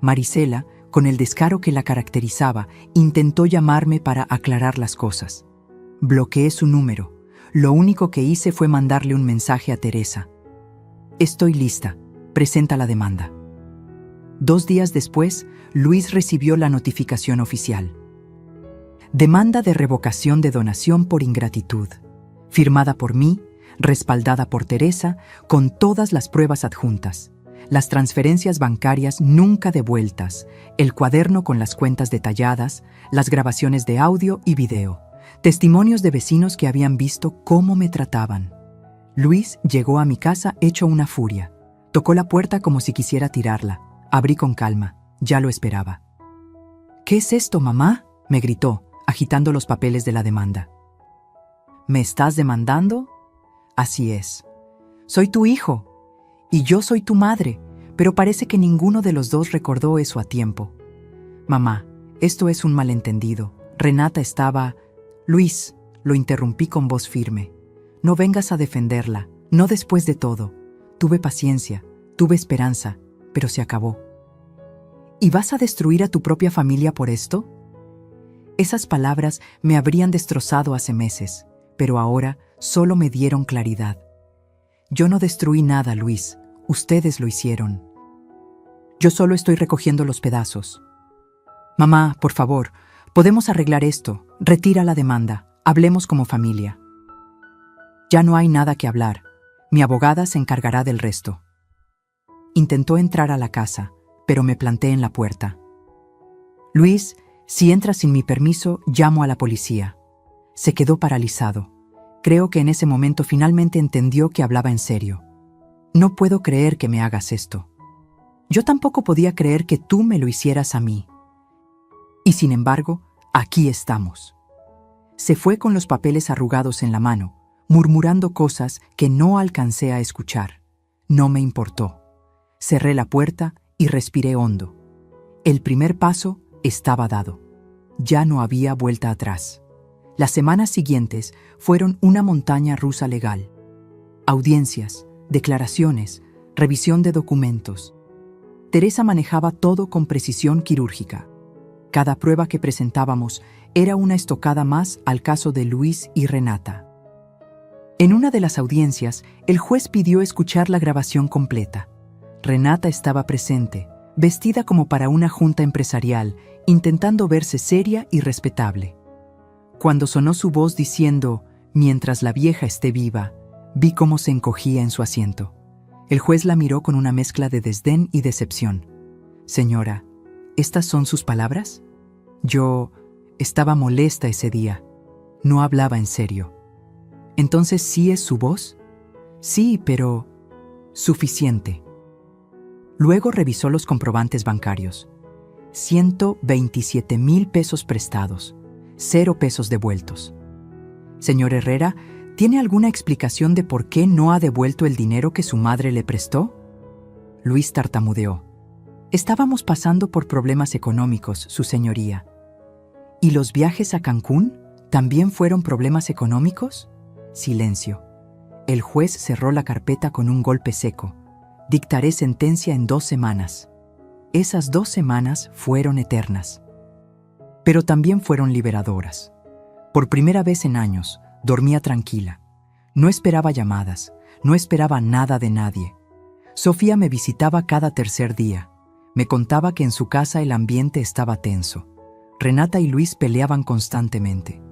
Marisela, con el descaro que la caracterizaba, intentó llamarme para aclarar las cosas. Bloqueé su número. Lo único que hice fue mandarle un mensaje a Teresa. «Estoy lista. Presenta la demanda». 2 días después, Luis recibió la notificación oficial. Demanda de revocación de donación por ingratitud. Firmada por mí, respaldada por Teresa, con todas las pruebas adjuntas. Las transferencias bancarias nunca devueltas, el cuaderno con las cuentas detalladas, las grabaciones de audio y video, testimonios de vecinos que habían visto cómo me trataban. Luis llegó a mi casa hecho una furia. Tocó la puerta como si quisiera tirarla. Abrí con calma. Ya lo esperaba. «¿Qué es esto, mamá?», me gritó, agitando los papeles de la demanda. «¿Me estás demandando?». «Así es. Soy tu hijo. Y yo soy tu madre, pero parece que ninguno de los dos recordó eso a tiempo. Mamá, esto es un malentendido. Renata estaba...». «Luis», lo interrumpí con voz firme. «No vengas a defenderla. No después de todo. Tuve paciencia, tuve esperanza, pero se acabó». «¿Y vas a destruir a tu propia familia por esto?». Esas palabras me habrían destrozado hace meses, pero ahora solo me dieron claridad. «Yo no destruí nada, Luis. Ustedes lo hicieron. Yo solo estoy recogiendo los pedazos». «Mamá, por favor, podemos arreglar esto. Retira la demanda. Hablemos como familia». «Ya no hay nada que hablar. Mi abogada se encargará del resto». Intentó entrar a la casa, pero me planté en la puerta. «Luis, si entras sin mi permiso, llamo a la policía». Se quedó paralizado. Creo que en ese momento finalmente entendió que hablaba en serio. «No puedo creer que me hagas esto. Yo tampoco podía creer que tú me lo hicieras a mí. Y sin embargo, aquí estamos». Se fue con los papeles arrugados en la mano, murmurando cosas que no alcancé a escuchar. No me importó. Cerré la puerta y respiré hondo. El primer paso estaba dado. Ya no había vuelta atrás. Las semanas siguientes fueron una montaña rusa legal. Audiencias, declaraciones, revisión de documentos. Teresa manejaba todo con precisión quirúrgica. Cada prueba que presentábamos era una estocada más al caso de Luis y Renata. En una de las audiencias, el juez pidió escuchar la grabación completa. Renata estaba presente, vestida como para una junta empresarial, intentando verse seria y respetable. Cuando sonó su voz diciendo, «Mientras la vieja esté viva», vi cómo se encogía en su asiento. El juez la miró con una mezcla de desdén y decepción. «Señora, ¿estas son sus palabras?». Yo estaba molesta ese día. No hablaba en serio. «¿Entonces sí es su voz?». «Sí, pero...». «Suficiente». Luego revisó los comprobantes bancarios. 127,000 pesos prestados, 0 pesos devueltos. «Señor Herrera, ¿tiene alguna explicación de por qué no ha devuelto el dinero que su madre le prestó?». Luis tartamudeó. «Estábamos pasando por problemas económicos, su señoría». «¿Y los viajes a Cancún también fueron problemas económicos?». Silencio. El juez cerró la carpeta con un golpe seco. «Dictaré sentencia en 2 semanas». Esas 2 semanas fueron eternas. Pero también fueron liberadoras. Por primera vez en años, dormía tranquila. No esperaba llamadas, no esperaba nada de nadie. Sofía me visitaba cada tercer día. Me contaba que en su casa el ambiente estaba tenso. Renata y Luis peleaban constantemente.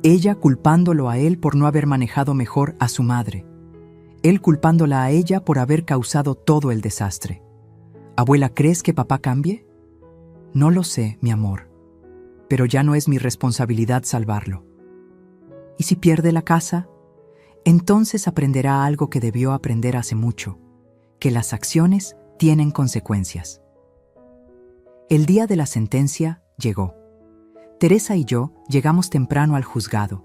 Ella culpándolo a él por no haber manejado mejor a su madre. Él culpándola a ella por haber causado todo el desastre. «Abuela, ¿crees que papá cambie?». «No lo sé, mi amor. Pero ya no es mi responsabilidad salvarlo». «¿Y si pierde la casa?». «Entonces aprenderá algo que debió aprender hace mucho, que las acciones tienen consecuencias». El día de la sentencia llegó. Teresa y yo llegamos temprano al juzgado.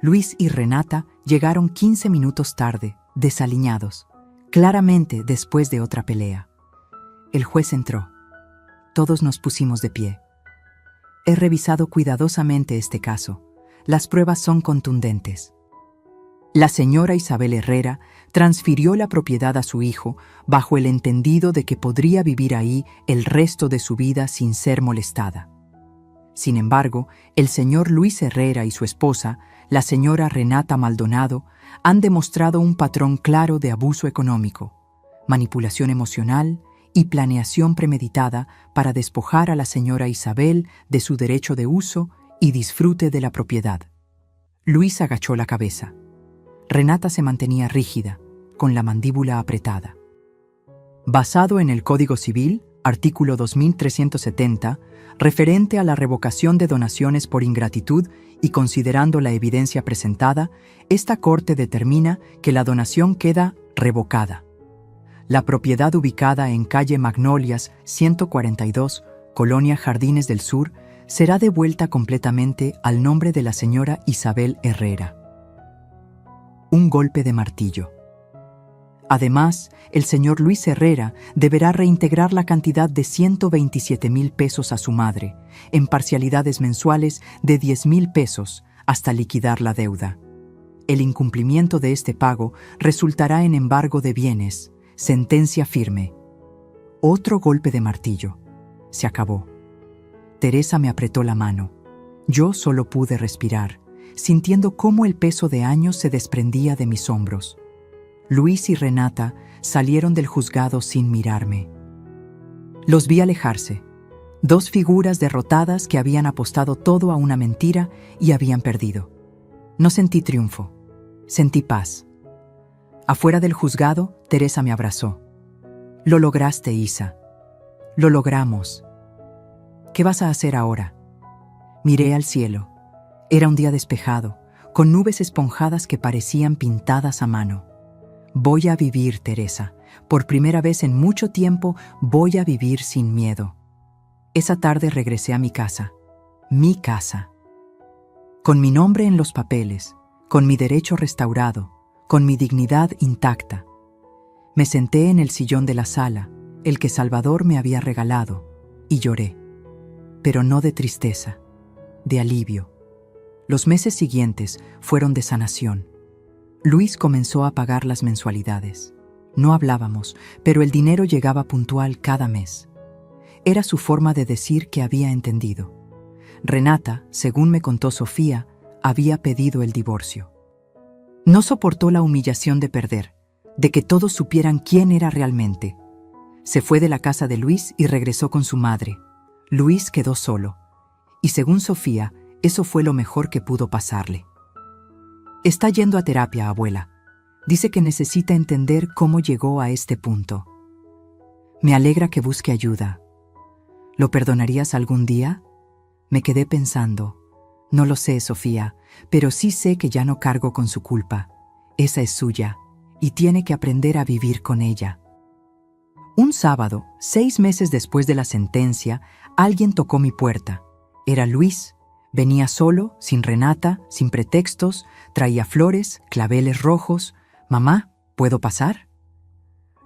Luis y Renata llegaron 15 minutos tarde, desaliñados, claramente después de otra pelea. El juez entró. Todos nos pusimos de pie. «He revisado cuidadosamente este caso. Las pruebas son contundentes». La señora Isabel Herrera transfirió la propiedad a su hijo bajo el entendido de que podría vivir ahí el resto de su vida sin ser molestada. Sin embargo, el señor Luis Herrera y su esposa, la señora Renata Maldonado, han demostrado un patrón claro de abuso económico, manipulación emocional y planeación premeditada para despojar a la señora Isabel de su derecho de uso y disfrute de la propiedad. Luis agachó la cabeza. Renata se mantenía rígida, con la mandíbula apretada. «Basado en el Código Civil, artículo 2370, referente a la revocación de donaciones por ingratitud y considerando la evidencia presentada, esta Corte determina que la donación queda revocada. La propiedad ubicada en calle Magnolias 142, Colonia Jardines del Sur, será devuelta completamente al nombre de la señora Isabel Herrera. Un golpe de martillo. Además, el señor Luis Herrera deberá reintegrar la cantidad de 127,000 pesos a su madre, en parcialidades mensuales de 10,000 pesos, hasta liquidar la deuda. El incumplimiento de este pago resultará en embargo de bienes, sentencia firme. Otro golpe de martillo. Se acabó. Teresa me apretó la mano. Yo solo pude respirar, sintiendo cómo el peso de años se desprendía de mis hombros. Luis y Renata salieron del juzgado sin mirarme. Los vi alejarse, dos figuras derrotadas que habían apostado todo a una mentira y habían perdido. No sentí triunfo, sentí paz. Afuera del juzgado, Teresa me abrazó. Lo lograste, Isa. Lo logramos. ¿Qué vas a hacer ahora? Miré al cielo. Era un día despejado, con nubes esponjadas que parecían pintadas a mano. Voy a vivir, Teresa. Por primera vez en mucho tiempo voy a vivir sin miedo. Esa tarde regresé a mi casa. Mi casa. Con mi nombre en los papeles, con mi derecho restaurado, con mi dignidad intacta. Me senté en el sillón de la sala, el que Salvador me había regalado, y lloré. Pero no de tristeza, de alivio. Los meses siguientes fueron de sanación. Luis comenzó a pagar las mensualidades. No hablábamos, pero el dinero llegaba puntual cada mes. Era su forma de decir que había entendido. Renata, según me contó Sofía, había pedido el divorcio. No soportó la humillación de perder, de que todos supieran quién era realmente. Se fue de la casa de Luis y regresó con su madre. Luis quedó solo, y según Sofía, eso fue lo mejor que pudo pasarle. Está yendo a terapia, abuela. Dice que necesita entender cómo llegó a este punto. Me alegra que busque ayuda. ¿Lo perdonarías algún día? Me quedé pensando. No lo sé, Sofía, pero sí sé que ya no cargo con su culpa. Esa es suya, y tiene que aprender a vivir con ella. Un sábado, 6 meses después de la sentencia, alguien tocó mi puerta. Era Luis. Venía solo, sin Renata, sin pretextos, traía flores, claveles rojos. «Mamá, ¿puedo pasar?»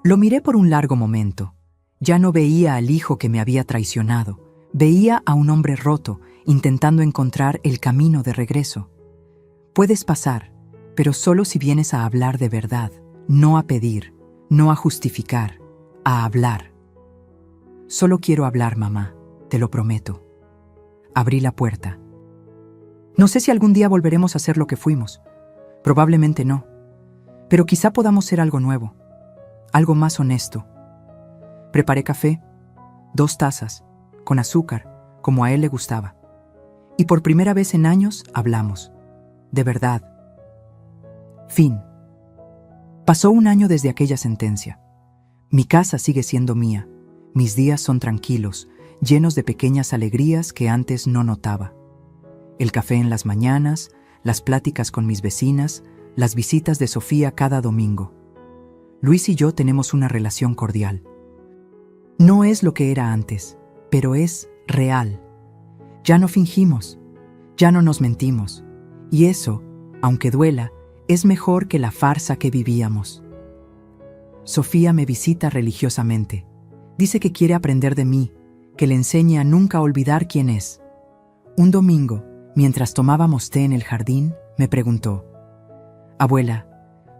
Lo miré por un largo momento. Ya no veía al hijo que me había traicionado. Veía a un hombre roto, intentando encontrar el camino de regreso. «Puedes pasar, pero solo si vienes a hablar de verdad, no a pedir, no a justificar, a hablar». «Solo quiero hablar, mamá, te lo prometo». Abrí la puerta. No sé si algún día volveremos a ser lo que fuimos. Probablemente no. Pero quizá podamos ser algo nuevo. Algo más honesto. Preparé café, 2 tazas, con azúcar, como a él le gustaba. Y por primera vez en años hablamos. De verdad. Fin. Pasó un año desde aquella sentencia. Mi casa sigue siendo mía. Mis días son tranquilos, llenos de pequeñas alegrías que antes no notaba. El café en las mañanas, las pláticas con mis vecinas, las visitas de Sofía cada domingo. Luis y yo tenemos una relación cordial. No es lo que era antes, pero es real. Ya no fingimos, ya no nos mentimos. Y eso, aunque duela, es mejor que la farsa que vivíamos. Sofía me visita religiosamente. Dice que quiere aprender de mí, que le enseñe a nunca olvidar quién es. Un domingo, mientras tomábamos té en el jardín, me preguntó: «Abuela,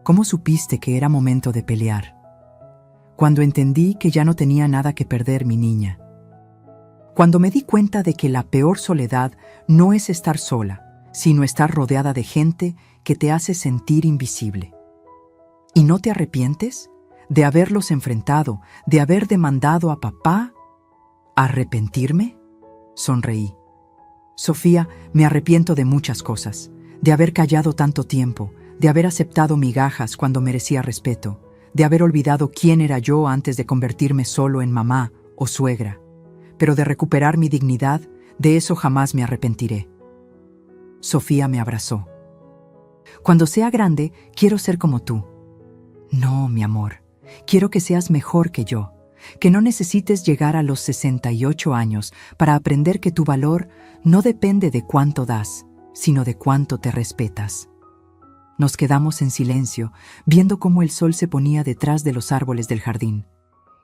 ¿cómo supiste que era momento de pelear?» Cuando entendí que ya no tenía nada que perder mi niña. Cuando me di cuenta de que la peor soledad no es estar sola, sino estar rodeada de gente que te hace sentir invisible. ¿Y no te arrepientes de haberlos enfrentado, de haber demandado a papá? ¿Arrepentirme? Sonreí. Sofía, me arrepiento de muchas cosas, de haber callado tanto tiempo, de haber aceptado migajas cuando merecía respeto, de haber olvidado quién era yo antes de convertirme solo en mamá o suegra, pero de recuperar mi dignidad, de eso jamás me arrepentiré. Sofía me abrazó. Cuando sea grande, quiero ser como tú. No, mi amor, quiero que seas mejor que yo, que no necesites llegar a los 68 años para aprender que tu valor no depende de cuánto das, sino de cuánto te respetas. Nos quedamos en silencio, viendo cómo el sol se ponía detrás de los árboles del jardín.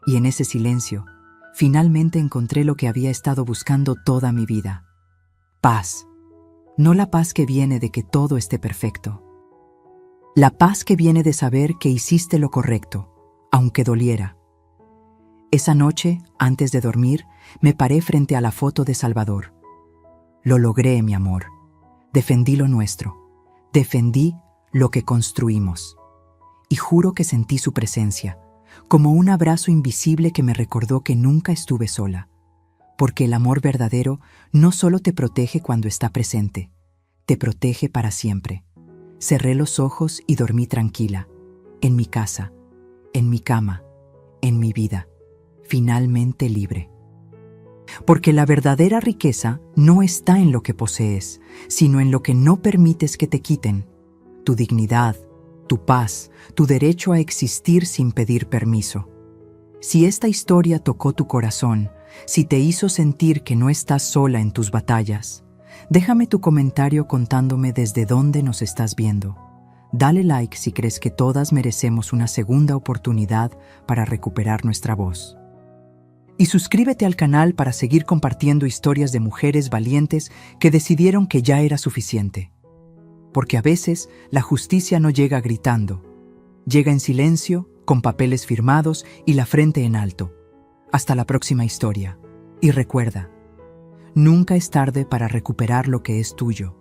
Y en ese silencio, finalmente encontré lo que había estado buscando toda mi vida. Paz. No la paz que viene de que todo esté perfecto. La paz que viene de saber que hiciste lo correcto, aunque doliera. Esa noche, antes de dormir, me paré frente a la foto de Salvador. Lo logré, mi amor. Defendí lo nuestro. Defendí lo que construimos. Y juro que sentí su presencia, como un abrazo invisible que me recordó que nunca estuve sola. Porque el amor verdadero no solo te protege cuando está presente, te protege para siempre. Cerré los ojos y dormí tranquila, en mi casa, en mi cama, en mi vida, finalmente libre. Porque la verdadera riqueza no está en lo que posees, sino en lo que no permites que te quiten. Tu dignidad, tu paz, tu derecho a existir sin pedir permiso. Si esta historia tocó tu corazón, si te hizo sentir que no estás sola en tus batallas, déjame tu comentario contándome desde dónde nos estás viendo. Dale like si crees que todas merecemos una segunda oportunidad para recuperar nuestra voz. Y suscríbete al canal para seguir compartiendo historias de mujeres valientes que decidieron que ya era suficiente. Porque a veces la justicia no llega gritando, llega en silencio, con papeles firmados y la frente en alto. Hasta la próxima historia. Y recuerda, nunca es tarde para recuperar lo que es tuyo.